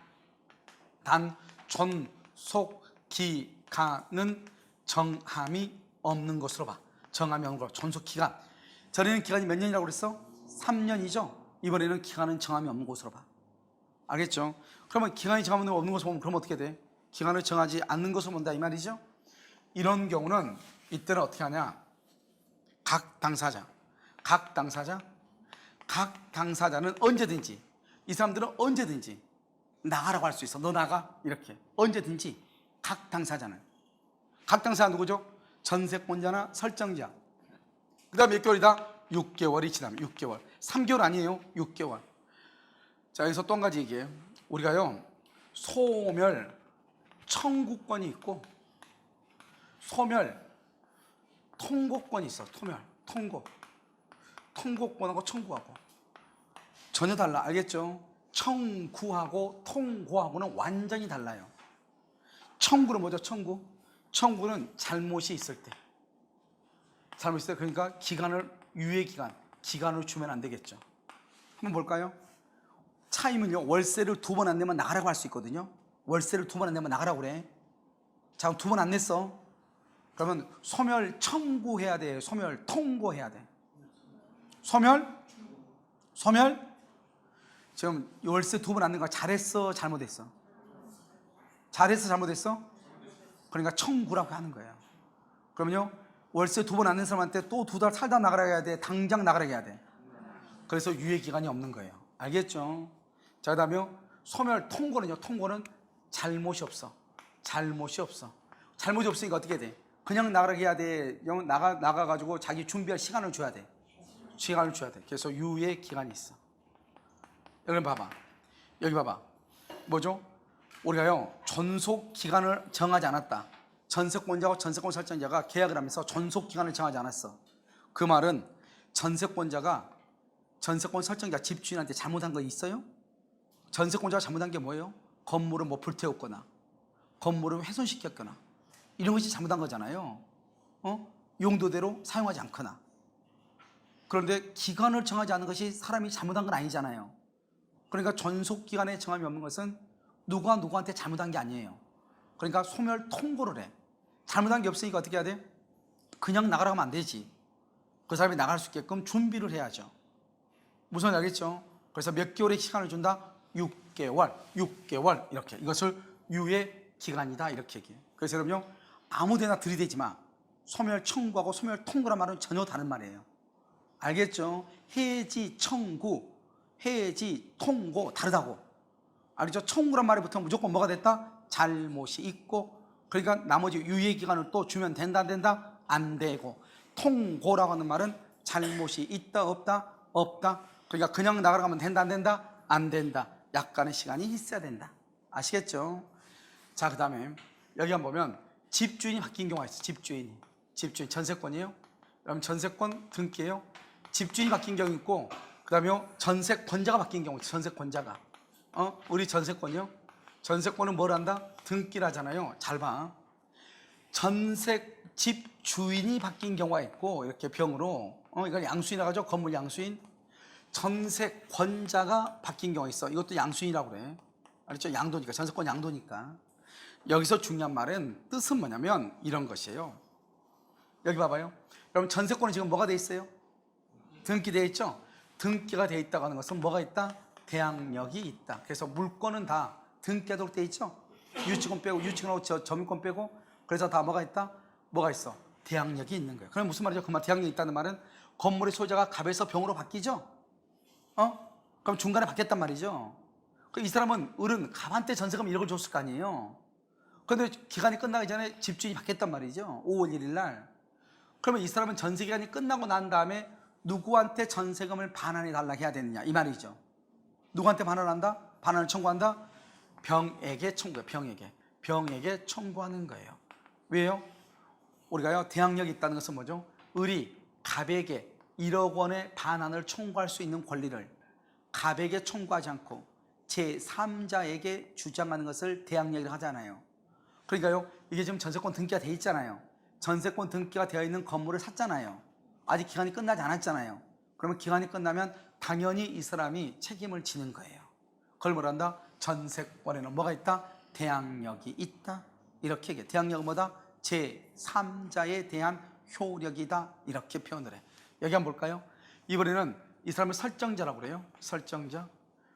Speaker 1: 존속 기간은 정함이 없는 것으로 봐. 정함이 없는 거. 존속 기간. 전에는 기간이 몇 년이라고 그랬어? 3년이죠. 이번에는 기간은 정함이 없는 것으로 봐. 알겠죠? 그러면 기간이 정함이 없는 것으로 보면 그럼 어떻게 돼? 기간을 정하지 않는 것으로 본다 이 말이죠. 이런 경우는 이때는 어떻게 하냐? 각 당사자는 언제든지, 이 사람들은 언제든지 나가라고 할 수 있어. 너 나가 이렇게. 언제든지 각 당사자 누구죠? 전세권자나 설정자. 그 다음에 몇 개월이다? 6개월이 지나면 6개월. 3개월 아니에요. 6개월. 자, 여기서 또 한 가지 얘기해요. 우리가요 소멸 청구권이 있고 소멸 통고권이 있어. 통고권하고 청구하고 전혀 달라. 알겠죠? 청구하고 통고하고는 완전히 달라요. 청구는 뭐죠? 청구는 잘못이 있을 때. 그러니까 기간을 주면 안 되겠죠. 한번 볼까요? 차이면요 월세를 2번 안 내면 나가라고 할 수 있거든요. 월세를 2번 안 내면 나가라고 그래. 자, 2번 안 냈어. 그러면 소멸 청구해야 돼. 소멸 통고해야 돼. 소멸 지금 월세 2번 안 낸 거 잘했어 잘못했어? 잘못했어? 그러니까 청구라고 하는 거예요. 그러면요 월세 2번 안 낸 사람한테 또 2달 살다 나가라 해야 돼? 당장 나가라 해야 돼? 그래서 유예기간이 없는 거예요. 알겠죠? 자, 그 다음에 소멸 통고는 잘못이 없어. 잘못이 없으니까 어떻게 돼? 그냥 나가라 해야 돼? 나가가지고 자기 준비할 시간을 줘야 돼. 그래서 유예기간이 있어. 여기 봐봐. 뭐죠? 우리가요 존속 기간을 정하지 않았다. 전세권자와 전세권 설정자가 계약을 하면서 존속 기간을 정하지 않았어. 그 말은 전세권자가 전세권 설정자 집주인한테 잘못한 거 있어요? 전세권자가 잘못한 게 뭐예요? 건물을 뭐 불태웠거나 건물을 훼손시켰거나 이런 것이 잘못한 거잖아요. 용도대로 사용하지 않거나. 그런데 기간을 정하지 않은 것이 사람이 잘못한 건 아니잖아요. 그러니까 존속 기간에 정함이 없는 것은 누가 누구한테 잘못한 게 아니에요. 그러니까 소멸 통고를 해. 잘못한 게 없으니까 어떻게 해야 돼? 그냥 나가라고 하면 안 되지. 그 사람이 나갈 수 있게끔 준비를 해야죠. 무슨 말인지 알겠죠? 그래서 몇 개월의 시간을 준다? 6개월 이렇게. 이것을 유예 기간이다 이렇게 얘기해요. 그래서 여러분요 아무데나 들이대지 마. 소멸 청구하고 소멸 통고란 말은 전혀 다른 말이에요. 알겠죠? 해지 청구, 해지 통고 다르다고. 알겠죠? 청구란 말에 붙으면 무조건 뭐가 됐다? 잘못이 있고. 그러니까 나머지 유예 기간을 또 주면 된다 안 된다? 안 되고. 통고라고 하는 말은 잘못이 있다 없다? 없다. 그러니까 그냥 나가면 된다 안 된다? 안 된다. 약간의 시간이 있어야 된다. 아시겠죠? 자, 그 다음에 여기 한번 보면 집주인이 바뀐 경우가 있어요. 집주인 전세권이에요. 그럼 전세권 등기예요. 집주인이 바뀐 경우 있고, 그 다음에 전세권자가 바뀐 경우, 전세권자가 우리 전세권이요. 전세권은 뭘 한다? 등기라잖아요. 잘 봐. 집주인이 바뀐 경우가 있고, 이렇게 병으로 이걸 양수인이라고 하죠. 건물 양수인. 전세권자가 바뀐 경우가 있어. 이것도 양수인이라고 그래. 알았죠? 양도니까. 전세권 양도니까. 여기서 중요한 말은 뜻은 뭐냐면 이런 것이에요. 여기 봐봐요. 여러분 전세권은 지금 뭐가 돼 있어요? 등기되어 있죠? 등기가 되어 있다고 하는 것은 뭐가 있다? 대항력이 있다. 그래서 물건은 다 등기하도록 되어 있죠? 유치권 빼고, 유치권하고 점유권 빼고, 그래서 다 뭐가 있다? 뭐가 있어? 대항력이 있는 거예요. 그럼 무슨 말이죠? 그 말 대항력이 있다는 말은 건물의 소유자가 갑에서 병으로 바뀌죠? 그럼 중간에 바뀌었단 말이죠. 이 사람은 을은 갑한테 전세금 1억을 줬을 거 아니에요. 그런데 기간이 끝나기 전에 집주인이 바뀌었단 말이죠. 5월 1일 날. 그러면 이 사람은 전세 기간이 끝나고 난 다음에 누구한테 전세금을 반환해 달라고 해야 되느냐 이 말이죠. 누구한테 반환한다? 반환을 청구한다? 병에게 청구해요. 병에게 청구하는 거예요. 왜요? 우리가요 대항력이 있다는 것은 뭐죠? 을이 갑에게 1억 원의 반환을 청구할 수 있는 권리를 갑에게 청구하지 않고 제3자에게 주장하는 것을 대항력이라고 하잖아요. 그러니까요 이게 지금 전세권 등기가 돼 있잖아요. 전세권 등기가 되어 있는 건물을 샀잖아요. 아직 기간이 끝나지 않았잖아요. 그러면 기간이 끝나면 당연히 이 사람이 책임을 지는 거예요. 그걸 뭐란다? 전세권에는 뭐가 있다? 대항력이 있다. 이렇게 얘기해. 대항력은 뭐다? 제3자에 대한 효력이다. 이렇게 표현을 해. 여기 한번 볼까요? 이번에는 이 사람을 설정자라고 그래요. 설정자.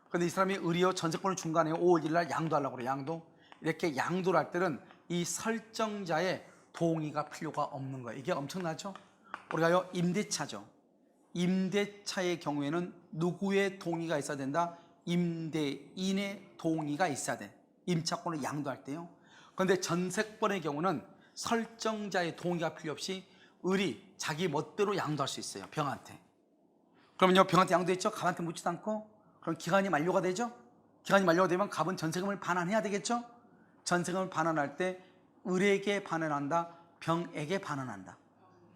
Speaker 1: 그런데 이 사람이 의리요 전세권을 중간에 5월 1일 날 양도하려고 그래요. 양도. 이렇게 양도를 할 때는 이 설정자의 동의가 필요가 없는 거예요. 이게 엄청나죠? 우리가요 임대차죠. 임대차의 경우에는 누구의 동의가 있어야 된다? 임대인의 동의가 있어야 돼. 임차권을 양도할 때요. 그런데 전세권의 경우는 설정자의 동의가 필요 없이 을이 자기 멋대로 양도할 수 있어요. 병한테. 그러면요 병한테 양도했죠? 갑한테 묻지도 않고. 그럼 기간이 만료가 되죠? 기간이 만료가 되면 갑은 전세금을 반환해야 되겠죠? 전세금을 반환할 때 을에게 반환한다? 병에게 반환한다?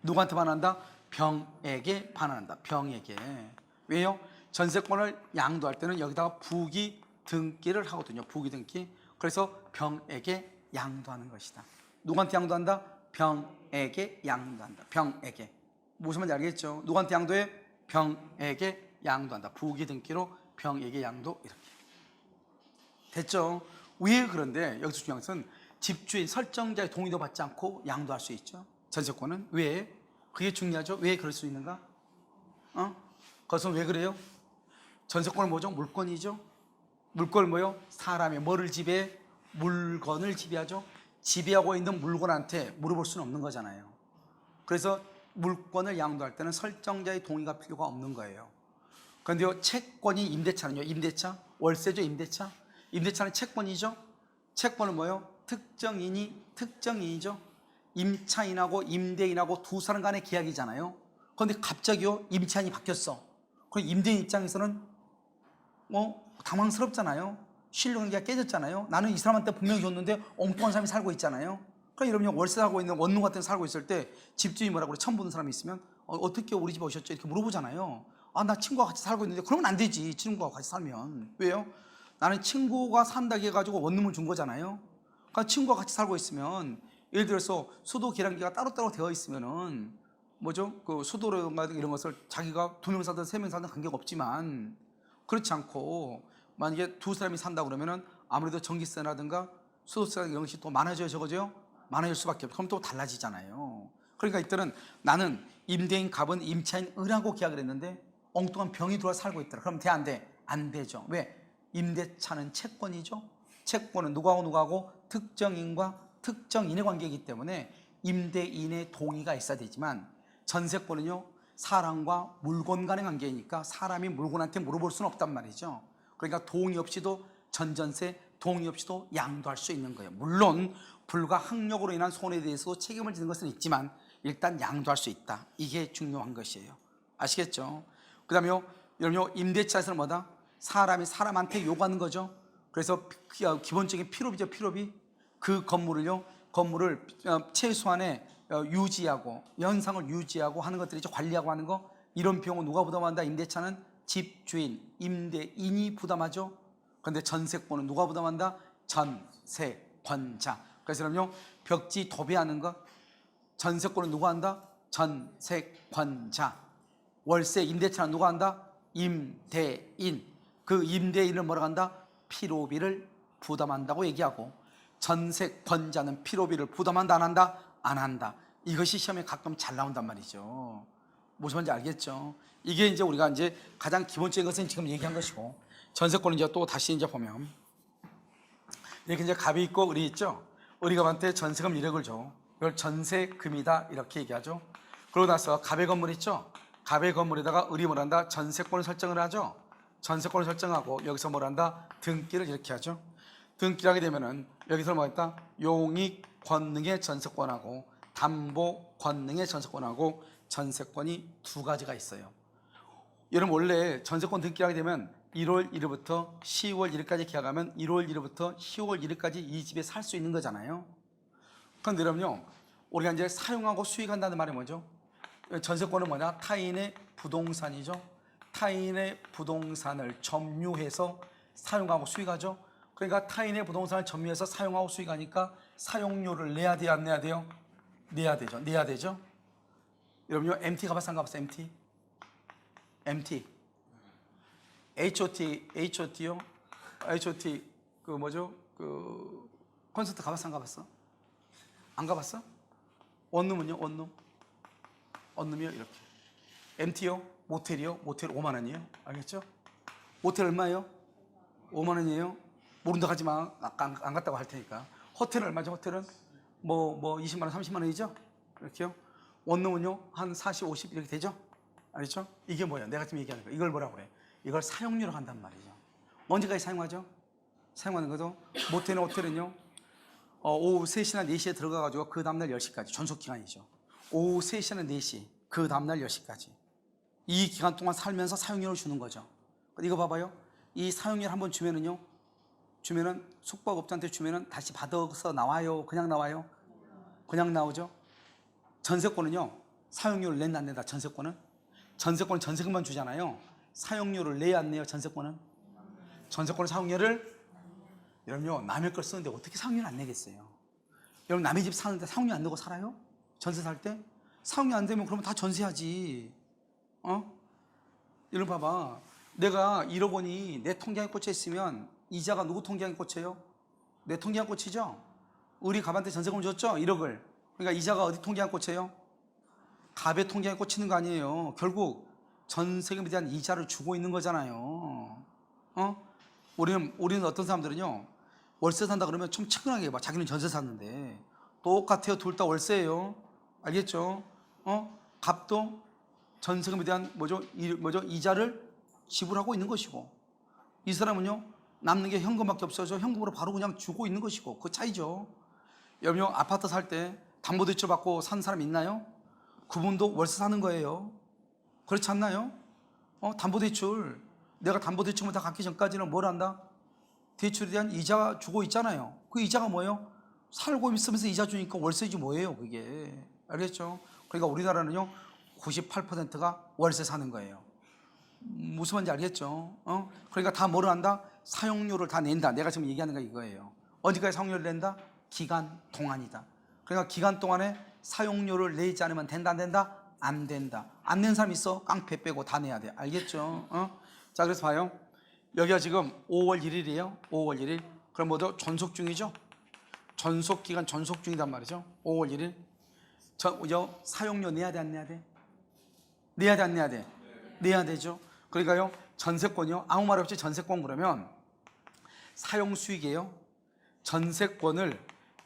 Speaker 1: 누구한테 반환한다? 병에게 반환한다. 병에게. 왜요? 전세권을 양도할 때는 여기다가 부기 등기를 하거든요. 부기 등기. 그래서 병에게 양도하는 것이다. 누구한테 양도한다? 병에게 양도한다. 병에게. 무슨 말인지 알겠죠? 누구한테 양도해? 병에게 양도한다. 부기 등기로 병에게 양도. 이렇게 됐죠? 왜 그런데 여기서 중요한 것은 집주인 설정자의 동의도 받지 않고 양도할 수 있죠. 전세권은. 왜? 그게 중요하죠. 왜 그럴 수 있는가? 그것은 왜 그래요? 전세권은 뭐죠? 물건이죠. 물건은 뭐요? 사람의 뭐를 지배해? 물건을 지배하죠. 지배하고 있는 물건한테 물어볼 수는 없는 거잖아요. 그래서 물건을 양도할 때는 설정자의 동의가 필요가 없는 거예요. 그런데요 채권이 임대차는요. 임대차, 월세죠. 임대차. 임대차는 채권이죠. 채권은 뭐요? 특정인이죠. 임차인하고 임대인하고 두 사람 간의 계약이잖아요. 그런데 갑자기요 임차인이 바뀌었어. 그럼 임대인 입장에서는 당황스럽잖아요. 신뢰관계가 깨졌잖아요. 나는 이 사람한테 분명히 줬는데 엉뚱한 사람이 살고 있잖아요. 그러니까 여러분이 월세 살고 있는 원룸 같은 데 살고 있을 때 집주인이 뭐라고 그래? 처음 보는 사람이 있으면 어떻게 우리 집에 오셨죠? 이렇게 물어보잖아요. 나 친구와 같이 살고 있는데. 그러면 안 되지. 친구와 같이 살면. 왜요? 나는 친구가 산다고 해가지고 원룸을 준 거잖아요. 그러니까 친구와 같이 살고 있으면 예를 들어서 수도 계량기가 따로따로 되어 있으면은 뭐죠? 그 수도라든가 이런 것을 자기가 2명 살든 3명 살든 관계가 없지만 그렇지 않고 만약에 두 사람이 산다 그러면은 아무래도 전기세라든가 수도세라든가 이런 것이 또 많아져요, 적어져요? 많아질 수밖에 없고 그럼 또 달라지잖아요. 그러니까 이때는 나는 임대인 갑은 임차인 을하고 계약을 했는데 엉뚱한 병이 들어와 살고 있더라. 그럼 돼, 안 돼? 안 되죠. 왜? 임대차는 채권이죠. 채권은 누구하고 특정인과 특정인의 관계이기 때문에 임대인의 동의가 있어야 되지만 전세권은요 사람과 물건 간의 관계이니까 사람이 물건한테 물어볼 수는 없단 말이죠. 그러니까 동의 없이도 전전세, 동의 없이도 양도할 수 있는 거예요. 물론 불가 학력으로 인한 손해에 대해서 책임을 지는 것은 있지만 일단 양도할 수 있다. 이게 중요한 것이에요. 아시겠죠? 그 다음에요, 여러분요, 임대차에서는 뭐다? 사람이 사람한테 요구하는 거죠. 그래서 기본적인 필요비죠, 필요비. 그 건물을 최소한의 유지하고, 현상을 유지하고 하는 것들이죠. 관리하고 하는 거. 이런 비용은 누가 부담한다? 임대차는 집주인, 임대인이 부담하죠. 그런데 전세권은 누가 부담한다? 전세권자. 그래서 그럼요, 벽지 도배하는 거, 전세권은 누가 한다? 전세권자. 월세 임대차는 누가 한다? 임대인. 그 임대인을 뭐라고 한다? 필요비를 부담한다고 얘기하고, 전세권자는 필요비를 부담한다 안 한다? 안 한다. 이것이 시험에 가끔 잘 나온단 말이죠. 무슨 말인지 알겠죠? 이게 이제 우리가 이제 가장 기본적인 것은 지금 얘기한 것이고, 전세권은 이제 또 다시 이제 보면 이렇게 이제 갑이 있고 을이 있죠. 을이 갑한테 전세금 1억을 줘. 이걸 전세금이다 이렇게 얘기하죠. 그러고 나서 갑의 건물 있죠. 갑의 건물에다가 을이 뭘 한다? 전세권을 설정을 하죠. 전세권을 설정하고 여기서 뭘 한다? 등기를 이렇게 하죠. 등기를 하게 되면은 여기서 뭐 했다? 용익 권능의 전세권하고 담보 권능의 전세권하고 전세권이 두 가지가 있어요. 여러분 원래 전세권 등기를 하게 되면 1월 1일부터 10월 1일까지 계약하면 1월 1일부터 10월 1일까지 이 집에 살 수 있는 거잖아요. 그런데 여러분요, 우리가 이제 사용하고 수익한다는 말이 뭐죠? 전세권은 뭐냐? 타인의 부동산이죠. 타인의 부동산을 점유해서 사용하고 수익하죠. 그러니까 타인의 부동산을 점유해서 사용하고 수익하니까 사용료를 내야 돼요, 안 내야 돼요? 내야 되죠. 내야 되죠. 여러분요, MT 가봤어, 안 가봤어? MT? MT. HOT요? HOT 그 뭐죠? 그 콘서트 가봤어, 안 가봤어? 안 가봤어? 원룸은요? 원룸이요? 이렇게. MT요? 모텔이요? 모텔 5만 원이에요. 알겠죠? 모텔 얼마예요? 5만 원이에요. 모른다 하지 마. 아까 안 갔다고 할 테니까. 호텔은 얼마죠? 호텔은 뭐 20만 원, 30만 원이죠? 이렇게요. 원룸은요? 한 40, 50 이렇게 되죠? 알겠죠? 이게 뭐예요? 내가 지금 얘기하는 거. 이걸 뭐라고 그래? 이걸 사용료로 한단 말이죠. 언제까지 사용하죠? 사용하는 거죠. 모텔이나 호텔은요, 오후 3시나 4시에 들어가가지고 그 다음날 10시까지 전속기간이죠. 오후 3시나 4시, 그 다음날 10시까지. 이 기간 동안 살면서 사용료를 주는 거죠. 이거 봐봐요. 이 사용료를 한번 주면은요, 주면은 숙박업자한테 주면은 다시 받아서 나와요? 그냥 나와요? 그냥 나오죠. 전세권은요, 사용료를 낸다 안 낸다? 전세권은 전세금만 주잖아요. 사용료를 내야 안 내요? 전세권은 사용료를, 여러분요, 남의 걸 쓰는데 어떻게 사용료를 안 내겠어요? 여러분 남의 집 사는데 사용료 안 내고 살아요? 전세 살 때? 사용료 안 되면 그러면 다 전세하지. 여러분 봐봐, 내가 1억 원이 내 통장에 꽂혀 있으면 이자가 누구 통장에 꽂혀요? 내 통장에 꽂히죠? 우리 갑한테 전세금을 줬죠? 1억을. 그러니까 이자가 어디 통장에 꽂혀요? 갑의 통장에 꽂히는 거 아니에요. 결국 전세금에 대한 이자를 주고 있는 거잖아요. 우리는 어떤 사람들은요, 월세 산다 그러면 좀 측은하게 봐. 자기는 전세 샀는데. 똑같아요. 둘 다 월세예요. 알겠죠? 갑도 전세금에 대한 이자를 지불하고 있는 것이고, 이 사람은요, 남는 게 현금밖에 없어서 현금으로 바로 그냥 주고 있는 것이고, 그 차이죠. 여러분요, 아파트 살 때 담보대출 받고 산 사람 있나요? 그분도 월세 사는 거예요. 그렇지 않나요? 담보대출, 내가 담보대출을 다 갚기 전까지는 뭘 한다? 대출에 대한 이자 주고 있잖아요. 그 이자가 뭐예요? 살고 있으면서 이자 주니까 월세지 뭐예요, 그게. 알겠죠? 그러니까 우리나라는요, 98%가 월세 사는 거예요. 무슨 말인지 알겠죠? 그러니까 다 뭐를 한다? 사용료를 다 낸다. 내가 지금 얘기하는 거 이거예요. 어디까지 사용료를 낸다? 기간 동안이다. 그러니까 기간 동안에 사용료를 내지 않으면 된다, 안 된다? 안 된다. 안 낸 사람 있어? 깡패 빼고 다 내야 돼. 알겠죠? 자, 그래서 봐요. 여기가 지금 5월 1일이에요. 5월 1일. 그럼 뭐죠? 전속 중이죠? 전속 기간 전속 중이단 말이죠. 5월 1일. 사용료 내야 돼, 안 내야 돼? 내야 돼, 안 내야 돼? 내야 되죠. 그러니까요, 전세권이요, 아무 말 없이 전세권 그러면 사용 수익이에요. 전세권을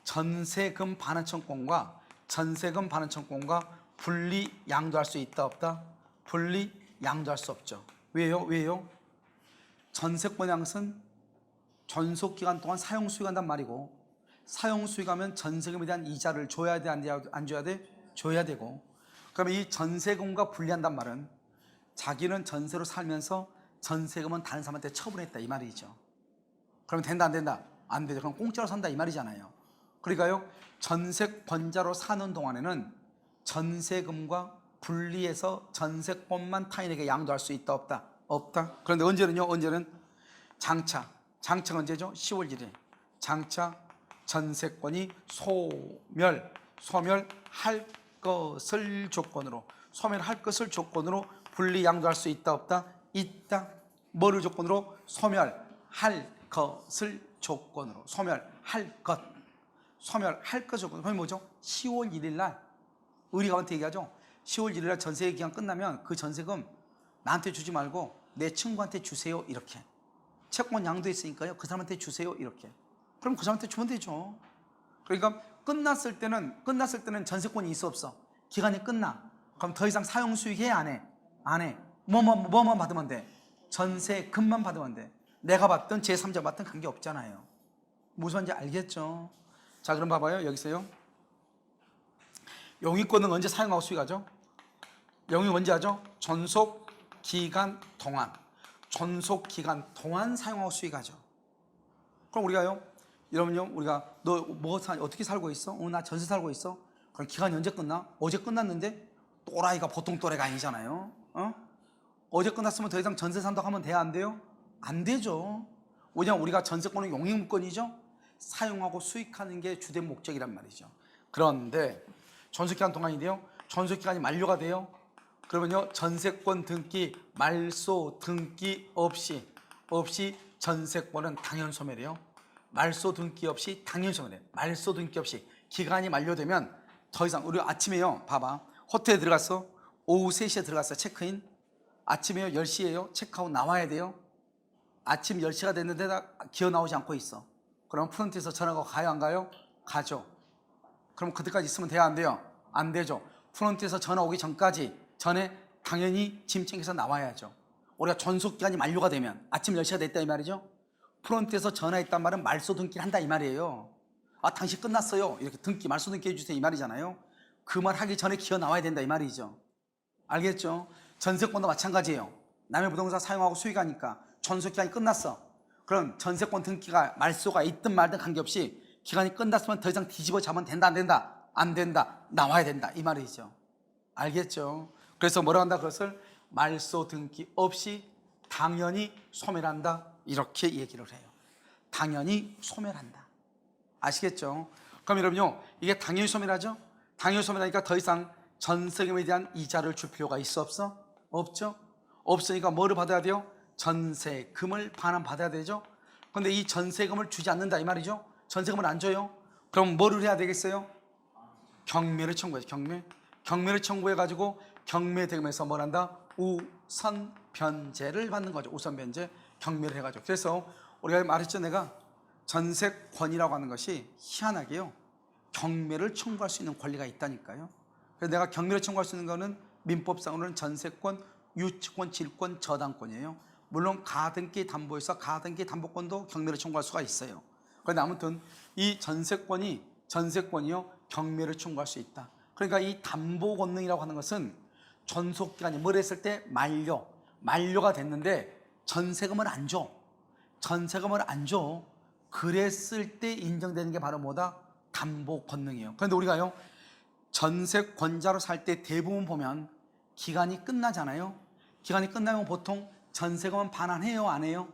Speaker 1: 전세금 반환청권과 전세금 반환청권과 분리 양도할 수 있다, 없다? 분리 양도할 수 없죠. 왜요? 전세권 양은 전속 기간 동안 사용 수익한단 말이고, 사용 수익하면 전세금에 대한 이자를 줘야 돼, 안 줘야 돼? 줘야 되고, 그러면 이 전세금과 분리한단 말은 자기는 전세로 살면서 전세금은 다른 사람한테 처분했다 이 말이죠. 그러면 된다 안 된다? 안 되죠. 그럼 공짜로 산다 이 말이잖아요. 그러니까요, 전세권자로 사는 동안에는 전세금과 분리해서 전세권만 타인에게 양도할 수 있다 없다? 없다. 그런데 언제는요? 언제는 장차가 언제죠? 10월 1일 장차 전세권이 소멸할 것을 조건으로, 소멸할 것을 조건으로 분리 양도할 수 있다 없다? 있다. 뭐를 조건으로? 소멸할 것을 조건으로. 소멸할 것 조건으로. 그게 뭐죠? 10월 1일 날 우리가 한테 얘기하죠. 10월 1일 날 전세 기간 끝나면 그 전세금 나한테 주지 말고 내 친구한테 주세요 이렇게. 채권 양도했으니까요 그 사람한테 주세요 이렇게. 그럼 그 사람한테 주면 되죠. 그러니까 끝났을 때는 전세권이 있어 없어? 기간이 끝나. 그럼 더 이상 사용 수익 해 안 해? 안 해. 뭐만 받으면 돼? 전세금만 받으면 돼. 내가 받든 제3자 받든 관계없잖아요. 무슨 말인지 알겠죠? 자, 그럼 봐봐요. 여기서요, 용익권은 언제 사용하고 수익하죠? 용익 언제 하죠? 존속기간 동안 사용하고 수익하죠. 그럼 우리가요, 여러분요, 우리가 너 어떻게 살고 있어? 나 전세 살고 있어. 그럼 기간이 언제 끝나? 어제 끝났는데? 또라이가 보통 또래가 아니잖아요. 어제 끝났으면 더 이상 전세 산다고 하면 돼야 안 돼요? 안 되죠. 왜냐하면 우리가 전세권은 용익물권이죠. 사용하고 수익하는 게 주된 목적이란 말이죠. 그런데 존속기간 동안인데요, 존속기간이 만료가 돼요. 그러면요, 전세권 등기, 말소 등기 없이 전세권은 당연 소멸이에요. 말소 등기 없이 당연 소멸이에요. 말소 등기 없이 기간이 만료되면 더 이상, 우리 아침에요, 봐봐, 호텔에 들어갔어. 오후 3시에 들어갔어. 체크인. 아침에요 10시에요 체크아웃 나와야 돼요. 아침 10시가 됐는데 기어 나오지 않고 있어. 그럼 프런트에서 전화가 가요 안 가요? 가죠. 그럼 그때까지 있으면 돼요 안 돼요? 안 되죠. 프런트에서 전화 오기 전에 당연히 짐 챙겨서 나와야죠. 우리가 존속기간이 만료가 되면 아침 10시가 됐다 이 말이죠. 프런트에서 전화했단 말은 말소 등기를 한다 이 말이에요. 당신 끝났어요 이렇게 등기, 말소 등기 해주세요 이 말이잖아요. 그 말 하기 전에 기어 나와야 된다 이 말이죠. 알겠죠? 전세권도 마찬가지예요. 남의 부동산 사용하고 수익하니까 존속기간이 끝났어. 그럼 전세권 등기가 말소가 있든 말든 관계없이 기간이 끝났으면 더 이상 뒤집어 잡으면 된다 안 된다? 안 된다. 나와야 된다 이 말이죠. 알겠죠? 그래서 뭐라고 한다? 그것을 말소 등기 없이 당연히 소멸한다 이렇게 얘기를 해요. 당연히 소멸한다. 아시겠죠? 그럼 여러분요, 이게 당연히 소멸하죠? 당연히 소멸하니까 더 이상 전세금에 대한 이자를 줄 필요가 있어 없어? 없죠? 없으니까 뭐를 받아야 돼요? 전세금을 반환받아야 되죠? 그런데 이 전세금을 주지 않는다 이 말이죠? 전세금을 안 줘요? 그럼 뭐를 해야 되겠어요? 경매를 청구해야죠. 경매를 청구해가지고 경매대금에서 뭘 한다? 우선 변제를 받는 거죠. 우선 변제, 경매를 해가지고. 그래서 우리가 말했죠, 내가 전세권이라고 하는 것이 희한하게요 경매를 청구할 수 있는 권리가 있다니까요. 그래서 내가 경매를 청구할 수 있는 거는 민법상으로는 전세권, 유치권, 질권, 저당권이에요. 물론 가등기 담보에서 가등기 담보권도 경매를 청구할 수가 있어요. 그런데 아무튼 이 전세권이요 경매를 청구할 수 있다. 그러니까 이 담보 권능이라고 하는 것은 존속기간이 뭘 했을 때 만료가 됐는데 전세금을 안 줘. 그랬을 때 인정되는 게 바로 뭐다? 담보 권능이에요. 그런데 우리가요 전세권자로 살 때 대부분 보면 기간이 끝나잖아요. 기간이 끝나면 보통 전세금은 반환해요 안 해요?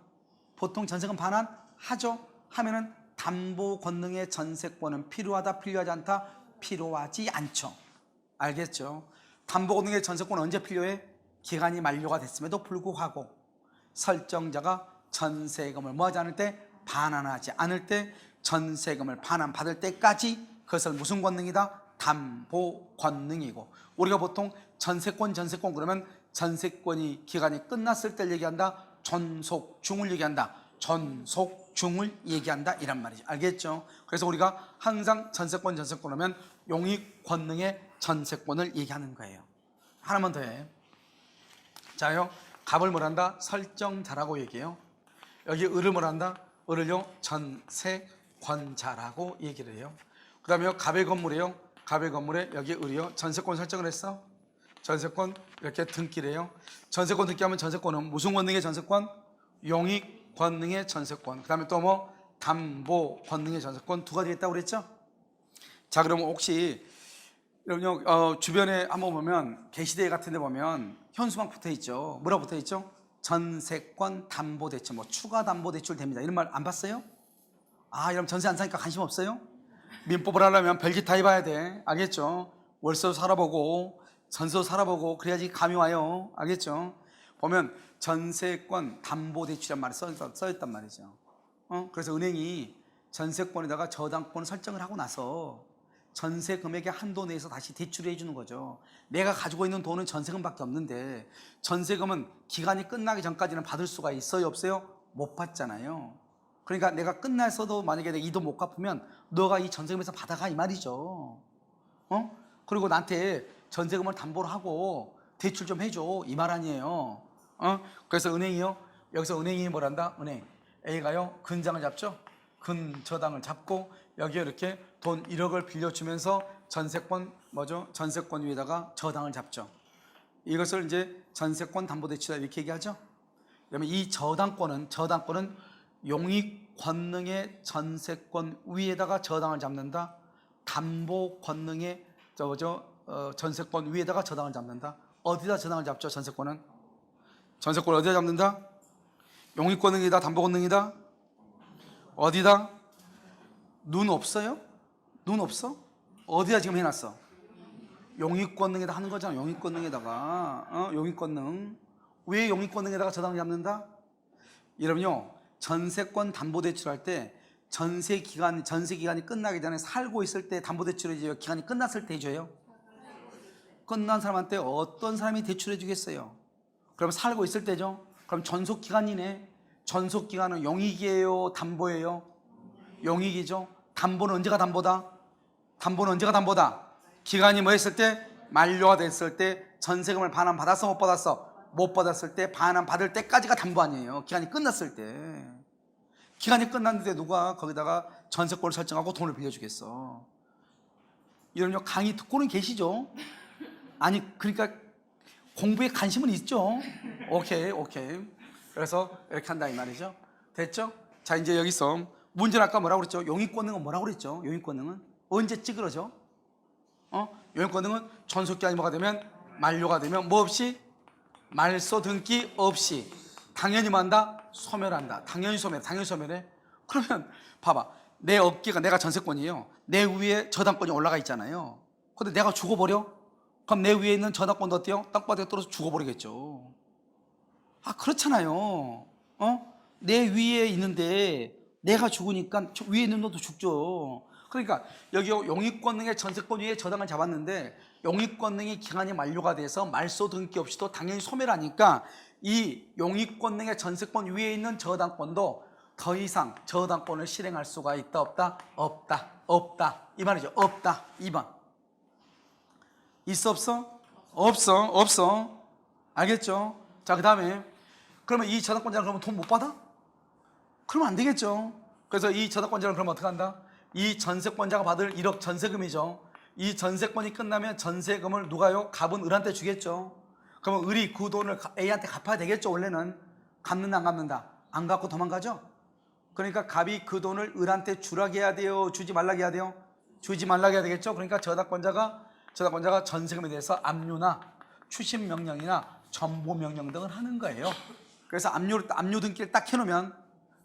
Speaker 1: 보통 전세금 반환하죠. 하면은 담보 권능의 전세권은 필요하다 필요하지 않다? 필요하지 않죠. 알겠죠? 담보 권능의 전세권은 언제 필요해? 기간이 만료가 됐음에도 불구하고 설정자가 전세금을 뭐하지 않을 때? 반환하지 않을 때, 전세금을 반환받을 때까지 그것을 무슨 권능이다? 담보 권능이고, 우리가 보통 전세권 그러면 전세권이 기간이 끝났을 때 얘기한다. 존속중을 얘기한다 이란 말이죠. 알겠죠? 그래서 우리가 항상 전세권 하면 용익 권능의 전세권을 얘기하는 거예요. 하나만 더 해. 자요, 갑을 뭐란다? 설정자라고 얘기해요. 여기 을을 뭐란다? 을을요 전세권자라고 얘기를 해요. 그 다음에 갑의 건물이에요 갑의 건물에 여기 을이요. 전세권 설정을 했어. 전세권 이렇게 등기래요. 전세권 등기하면 전세권은 무슨 권능의 전세권? 용익 권능의 전세권. 그 다음에 또 뭐 담보 권능의 전세권 두 가지 있다고 그랬죠? 자, 그러면 혹시 여러분요, 주변에 한번 보면 게시대 같은 데 보면 현수막 붙어 있죠. 뭐라고 붙어 있죠? 전세권 담보대출, 뭐 추가 담보대출 됩니다. 이런 말 안 봤어요? 아, 여러분 전세 안 사니까 관심 없어요? 민법을 하려면 별짓 다 해봐야 돼. 알겠죠? 월세도 살아보고 전세도 살아보고 그래야지 감이 와요. 알겠죠? 보면 전세권 담보대출이란 말이 써있단 말이죠. 그래서 은행이 전세권에다가 저당권을 설정을 하고 나서 전세 금액의 한도 내에서 다시 대출을 해주는 거죠. 내가 가지고 있는 돈은 전세금밖에 없는데 전세금은 기간이 끝나기 전까지는 받을 수가 있어요, 없어요? 못 받잖아요. 그러니까 내가 끝났어도 만약에 내가 이 돈 못 갚으면 너가 이 전세금에서 받아가 이 말이죠. 그리고 나한테 전세금을 담보로 하고 대출 좀 해줘 이 말 아니에요. 그래서 은행이요, 여기서 은행이 뭐란다? 은행 A가요 근장을 잡죠. 근저당을 잡고 여기에 이렇게 돈 1억을 빌려주면서 전세권 뭐죠? 전세권 위에다가 저당을 잡죠. 이것을 이제 전세권 담보대출이다 이렇게 얘기하죠. 그러면 이 저당권은 용익 권능의 전세권 위에다가 저당을 잡는다. 담보 권능의 전세권 위에다가 저당을 잡는다. 어디다 저당을 잡죠? 전세권은 어디다 잡는다? 용익 권능이다, 담보 권능이다. 어디다? 눈 없어요? 눈 없어? 어디다 지금 해놨어? 용익권능에다 하는 거잖아. 용익권능에다가 용익권능. 왜 용익권능에다가 저당을 잡는다? 여러분요, 전세권 담보대출 할 때 전세 기간이 끝나기 전에 살고 있을 때 담보대출을 해줘요? 기간이 끝났을 때 해줘요? 끝난 사람한테 어떤 사람이 대출해 주겠어요? 그럼 살고 있을 때죠? 그럼 전속기간이네. 전속기간은 용익이에요, 담보예요? 용익이죠. 담보는 언제가 담보다? 기간이 뭐 했을 때? 만료가 됐을 때 전세금을 반환 받았어, 못 받았어? 못 받았을 때 반환 받을 때까지가 담보 아니에요. 기간이 끝났을 때. 기간이 끝났는데 누가 거기다가 전세권을 설정하고 돈을 빌려주겠어? 이런 강의 듣고는 계시죠? 아니, 그러니까 공부에 관심은 있죠? 오케이. 그래서 이렇게 한다 이 말이죠. 됐죠? 자, 이제 여기서 문제는 아까 뭐라고 그랬죠? 용익권능은 뭐라고 그랬죠? 용익권능은 언제 찌그러져? 용익권능은 전속기간이 뭐가 되면? 만료가 되면 뭐 없이? 말소 등기 없이 당연히 만다? 소멸한다. 당연히 소멸해. 그러면 봐봐, 내 업계가 내가 전세권이에요. 내 위에 저당권이 올라가 있잖아요. 근데 내가 죽어버려? 그럼 내 위에 있는 저당권도 어때요? 땅바닥에 떨어져 죽어버리겠죠. 아, 그렇잖아요. 내 위에 있는데 내가 죽으니까 위에 있는 놈도 죽죠. 그러니까 여기 용익권능의 전세권 위에 저당을 잡았는데 용익권능이 기간이 만료가 돼서 말소 등기 없이도 당연히 소멸하니까 이 용익권능의 전세권 위에 있는 저당권도 더 이상 저당권을 실행할 수가 있다, 없다? 없다. 이 말이죠. 없다. 2번. 있어, 없어? 없어. 알겠죠? 자, 그 다음에 그러면 이 저당권자는 그러면 돈 못 받아? 그러면 안 되겠죠. 그래서 이 저당권자는 그러면 어떻게 한다? 이 전세권자가 받을 1억 전세금이죠. 이 전세권이 끝나면 전세금을 누가요? 갑은 을한테 주겠죠. 그러면 을이 그 돈을 A한테 갚아야 되겠죠. 원래는 갚는다, 안 갚는다? 안 갚고 도망가죠. 그러니까 갑이 그 돈을 을한테 주라게 해야 돼요, 주지 말라게 해야 돼요? 주지 말라게 해야 되겠죠. 그러니까 저당권자가 전세금에 대해서 압류나 추심 명령이나 전보 명령 등을 하는 거예요. 그래서 압류 등기를 딱 해놓으면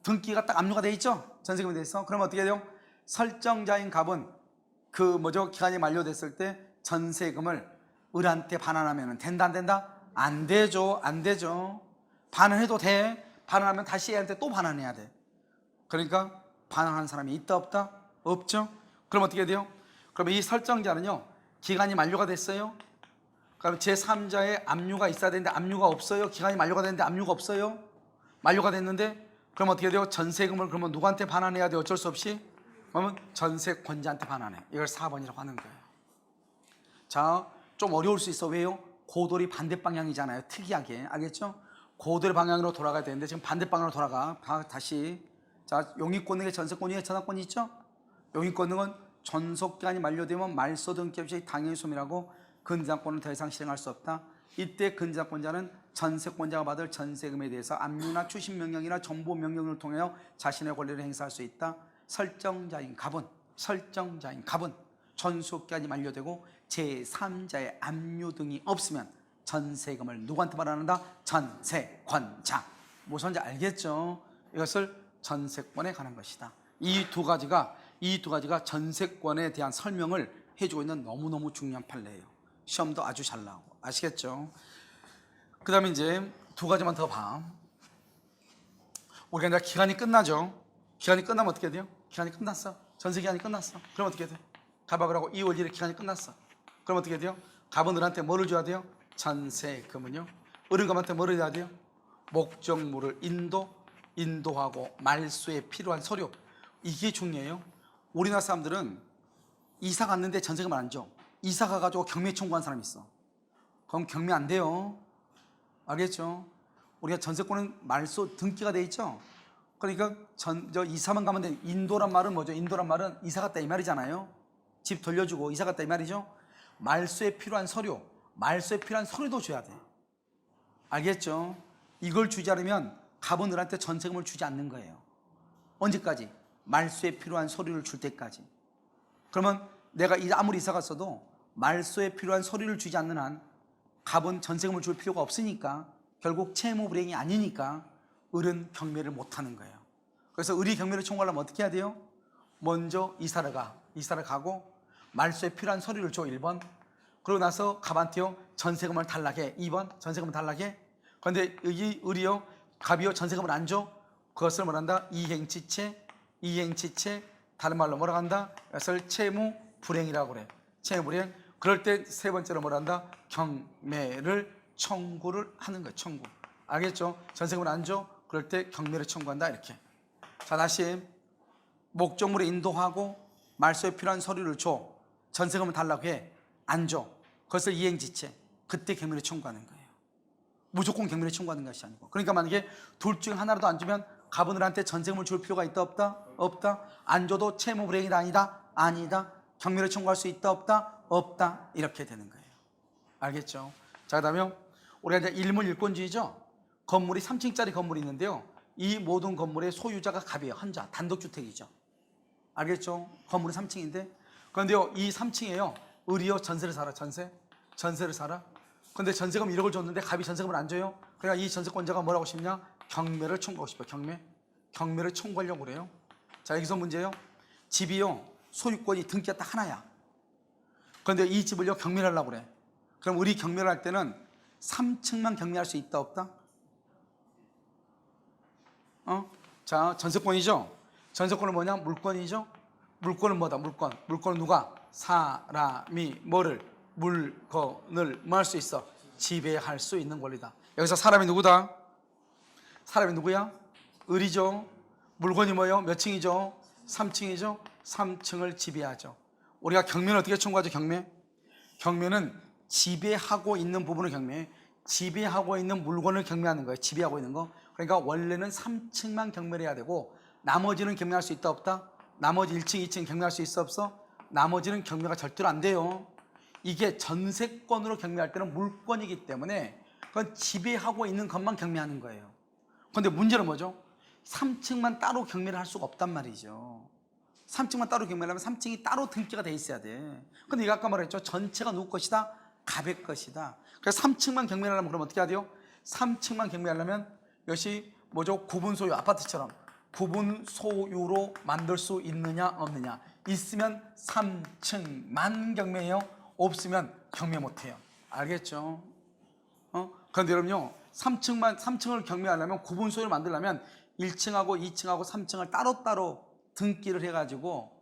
Speaker 1: 등기가 딱 압류가 돼 있죠. 전세금에 대해서. 그러면 어떻게 돼요? 설정자인 갑은 기간이 만료됐을 때 전세금을 을한테 반환하면 된다, 안 된다? 안 되죠. 반환해도 돼. 반환하면 다시 얘한테 또 반환해야 돼. 그러니까 반환한 사람이 있다, 없다? 없죠. 그럼 어떻게 돼요? 그러면 이 설정자는요, 기간이 만료가 됐어요. 그럼 제3자의 압류가 있어야 되는데 압류가 없어요. 기간이 만료가 됐는데 압류가 없어요. 만료가 됐는데 그럼 어떻게 돼요? 전세금을 그러면 누구한테 반환해야 돼요? 어쩔 수 없이? 그러면 전세권자한테 반환해. 이걸 4번이라고 하는 거예요. 자, 좀 어려울 수 있어. 왜요? 고돌이 반대 방향이잖아요. 특이하게. 알겠죠? 고돌의 방향으로 돌아가야 되는데 지금 반대 방향으로 돌아가. 다시. 자, 용익권능의 전세권 위에 저당권이 있죠? 용익권능은 존속기한이 만료되면 말소 등기 없이 당연히 소멸하고 근저당권은 더 이상 실행할 수 없다. 이때 근저당권자는 전세권자가 받을 전세금에 대해서 압류나 추심 명령이나 정보 명령을 통하여 자신의 권리를 행사할 수 있다. 설정자인 갑은 존속기한이 만료되고 제3자의 압류 등이 없으면 전세금을 누구한테 받아낸다? 전세권자. 무슨 지 알겠죠? 이것을 전세권에 관한 것이다. 이 두 가지가 전세권에 대한 설명을 해주고 있는 너무너무 중요한 판례예요. 시험도 아주 잘 나오고. 아시겠죠? 그 다음에 이제 두 가지만 더 봐. 우리가 이제 기간이 끝나죠. 기간이 끝나면 어떻게 돼요? 기간이 끝났어. 전세 기간이 끝났어. 그럼 어떻게 돼? 갑하고 하고 2월 1일 기간이 끝났어. 그럼 어떻게 돼요? 갑은 을한테 뭐를 줘야 돼요? 전세금은요. 을은 갑한테 뭐를 줘야 돼요? 목적물을 인도하고 말소에 필요한 서류. 이게 중요해요. 우리나라 사람들은 이사 갔는데 전세금 안 줘. 이사 가가지고 경매 청구한 사람이 있어. 그럼 경매 안 돼요. 알겠죠? 우리가 전세권은 말소 등기가 돼 있죠. 그러니까 이사만 가면 돼. 인도란 말은 뭐죠? 인도란 말은 이사 갔다 이 말이잖아요. 집 돌려주고 이사 갔다 이 말이죠. 말소에 필요한 서류도 줘야 돼. 알겠죠? 이걸 주지 않으면 갑은 을한테 전세금을 주지 않는 거예요. 언제까지? 말소에 필요한 서류를 줄 때까지. 그러면 내가 아무리 이사 갔어도 말소에 필요한 서류를 주지 않는 한 갑은 전세금을 줄 필요가 없으니까 결국 채무 불이행이 아니니까 을은 경매를 못 하는 거예요. 그래서 을이 경매를 청구하려면 어떻게 해야 돼요? 먼저 이사를 가고 말소에 필요한 서류를 줘. 1번. 그러고 나서 갑한테요 전세금을 달라게. 2번 전세금을 달라게. 그런데 을이요 갑이요 전세금을 안 줘. 그것을 뭐란다? 이행지체. 다른 말로 뭐라고 한다? 그것을 채무 불이행이라고 그래. 채무 불이행. 그럴 때 세 번째로 뭐란다? 경매를 청구를 하는 거예요. 청구. 알겠죠? 전세금을 안 줘. 그럴 때 경매를 청구한다. 이렇게. 자, 다시 목적물을 인도하고 말소에 필요한 서류를 줘. 전세금을 달라고 해. 안 줘. 그것을 이행지체. 그때 경매를 청구하는 거예요. 무조건 경매를 청구하는 것이 아니고. 그러니까 만약에 둘 중 하나라도 안 주면 갑은 을한테 전세금을 줄 필요가 있다 없다? 없다. 안 줘도 채무 불이행이다 아니다? 아니다. 경매를 청구할 수 있다 없다? 없다. 이렇게 되는 거예요. 알겠죠? 자, 그다음에 우리가 이제 일문일권주의죠. 건물이 3층짜리 건물이 있는데요. 이 모든 건물의 소유자가 갑이에요. 혼자 단독주택이죠. 알겠죠? 건물이 3층인데 그런데요 이 3층에요 을이요 전세를 살아. 전세를 살아. 근데 전세금 1억을 줬는데 갑이 전세금을 안 줘요. 그러니까 이 전세권자가 뭐라고 싶냐? 경매를 청구하고 싶어요. 경매를 청구하려고 그래요. 자, 여기서 문제예요. 집이요 소유권이 등기가 딱 하나야. 그런데 이 집을요 경매를 하려고 그래. 그럼 을이 경매를 할 때는 3층만 경매할 수 있다 없다? 자, 전세권이죠. 전세권은 뭐냐? 물권이죠. 물권은 뭐다? 물권은 누가? 사람이 물건을 뭐 할 수 있어? 지배할 수 있는 권리다. 여기서 사람이 누구다? 사람이 누구야? 을이죠. 물건이 뭐예요? 몇 층이죠? 3층이죠. 3층을 지배하죠. 우리가 경매는 어떻게 청구하죠? 경매는 지배하고 있는 부분을 경매해. 지배하고 있는 물건을 경매하는 거예요. 지배하고 있는 거. 그러니까 원래는 3층만 경매를 해야 되고 나머지는 경매할 수 있다 없다? 나머지 1층, 2층 경매할 수 있어 없어? 나머지는 경매가 절대로 안 돼요. 이게 전세권으로 경매할 때는 물권이기 때문에 그건 지배하고 있는 것만 경매하는 거예요. 그런데 문제는 뭐죠? 3층만 따로 경매를 할 수가 없단 말이죠. 3층만 따로 경매를 하면 3층이 따로 등기가 돼 있어야 돼. 근데 이거 아까 말했죠. 전체가 누구 것이다? 갑의 것이다. 그래서 3층만 경매를 하려면 그럼 어떻게 해야 돼요? 3층만 경매하려면 이것이 뭐죠? 구분 소유, 아파트처럼 구분 소유로 만들 수 있느냐 없느냐. 있으면 3층만 경매해요. 없으면 경매 못해요. 알겠죠? 그런데 여러분요 3층을 경매하려면 구분 소유를 만들려면 1층하고 2층하고 3층을 따로따로 등기를 해가지고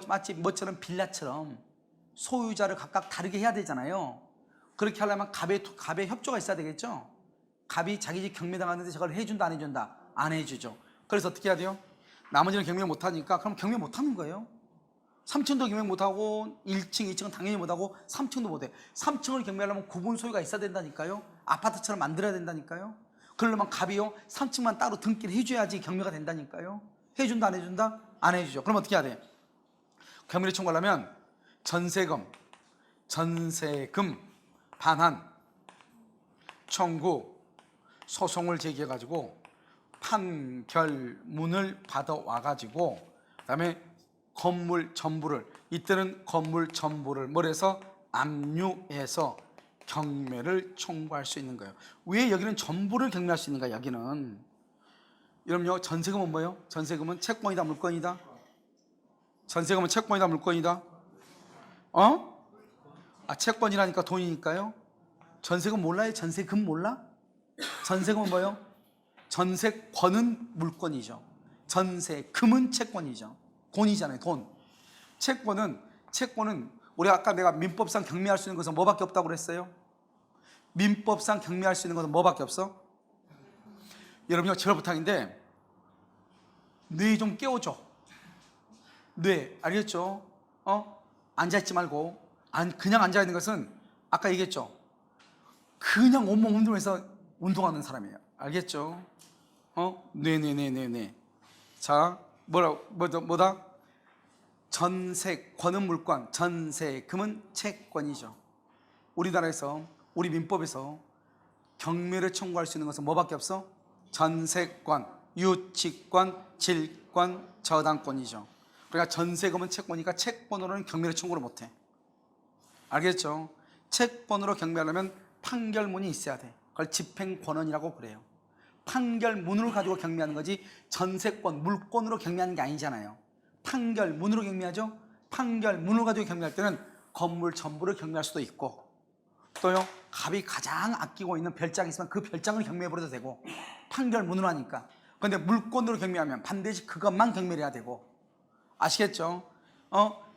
Speaker 1: 마치 뭐처럼 빌라처럼 소유자를 각각 다르게 해야 되잖아요. 그렇게 하려면 갑의 협조가 있어야 되겠죠. 갑이 자기 집 경매당하는데 저걸 해준다 안 해준다? 안 해주죠. 그래서 어떻게 해야 돼요? 나머지는 경매 못하니까 그럼 경매 못하는 거예요. 3층도 경매 못하고 1층, 2층은 당연히 못하고 3층도 못해. 3층을 경매하려면 구분 소유가 있어야 된다니까요. 아파트처럼 만들어야 된다니까요. 그러려면 갑이요 3층만 따로 등기를 해줘야지 경매가 된다니까요. 해준다 안 해준다? 안 해주죠. 그럼 어떻게 해야 돼? 경매를 청구하려면 전세금 반환 청구 소송을 제기해가지고 판결문을 받아와가지고 그다음에 건물 전부를, 이때는 건물 전부를 뭘 해서 압류해서 경매를 청구할 수 있는 거예요. 왜 여기는 전부를 경매할 수 있는가? 여기는 여러분요, 전세금은 뭐예요? 전세금은 채권이다 물건이다? 전세금은 채권이다 물건이다? 채권이라니까 돈이니까요. 전세금 몰라요? 전세금 몰라? 전세금은 뭐예요? 전세권은 물건이죠. 전세금은 채권이죠. 돈이잖아요, 돈. 채권은 우리 아까 내가 민법상 경매할 수 있는 것은 뭐밖에 없다고 그랬어요? 민법상 경매할 수 있는 것은 뭐밖에 없어? 여러분요, 제발 부탁인데 뇌 좀 깨워줘. 뇌, 알겠죠? 앉아있지 말고, 그냥 앉아있는 것은 아까 얘기했죠? 그냥 온몸 운동해서 운동하는 사람이에요. 알겠죠? 뇌. 자, 뭐다? 전세권은 물권, 전세금은 채권이죠. 우리나라에서, 우리 민법에서 경매를 청구할 수 있는 것은 뭐밖에 없어? 전세권, 유치권, 질권, 저당권이죠. 그러니까 전세금은 채권이니까 채권으로는 경매를 청구를 못해. 알겠죠? 채권으로 경매하려면 판결문이 있어야 돼. 그걸 집행권원이라고 그래요. 판결문을 가지고 경매하는 거지 전세권, 물권으로 경매하는 게 아니잖아요. 판결문으로 경매하죠. 판결문을 가지고 경매할 때는 건물 전부를 경매할 수도 있고, 또요, 갑이 가장 아끼고 있는 별장이 있으면 그 별장을 경매해버려도 되고, 판결문으로 하니까. 그런데 물권으로 경매하면 반드시 그것만 경매를 해야 되고, 아시겠죠?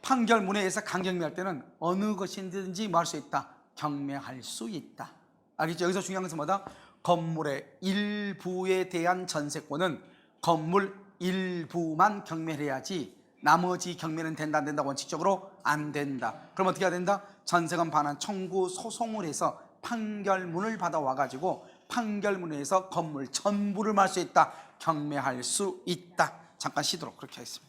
Speaker 1: 판결문에 의해서 강경매할 때는 어느 것이든지 뭐 할 수 있다? 경매할 수 있다. 알겠죠? 여기서 중요한 것은 뭐다? 건물의 일부에 대한 전세권은 건물 일부만 경매를 해야지 나머지 경매는 된다 안 된다? 원칙적으로 안 된다. 그럼 어떻게 해야 된다? 전세금 반환 청구 소송을 해서 판결문을 받아와가지고 판결문에서 건물 전부를 말 수 있다, 경매할 수 있다. 잠깐 쉬도록 그렇게 하겠습니다.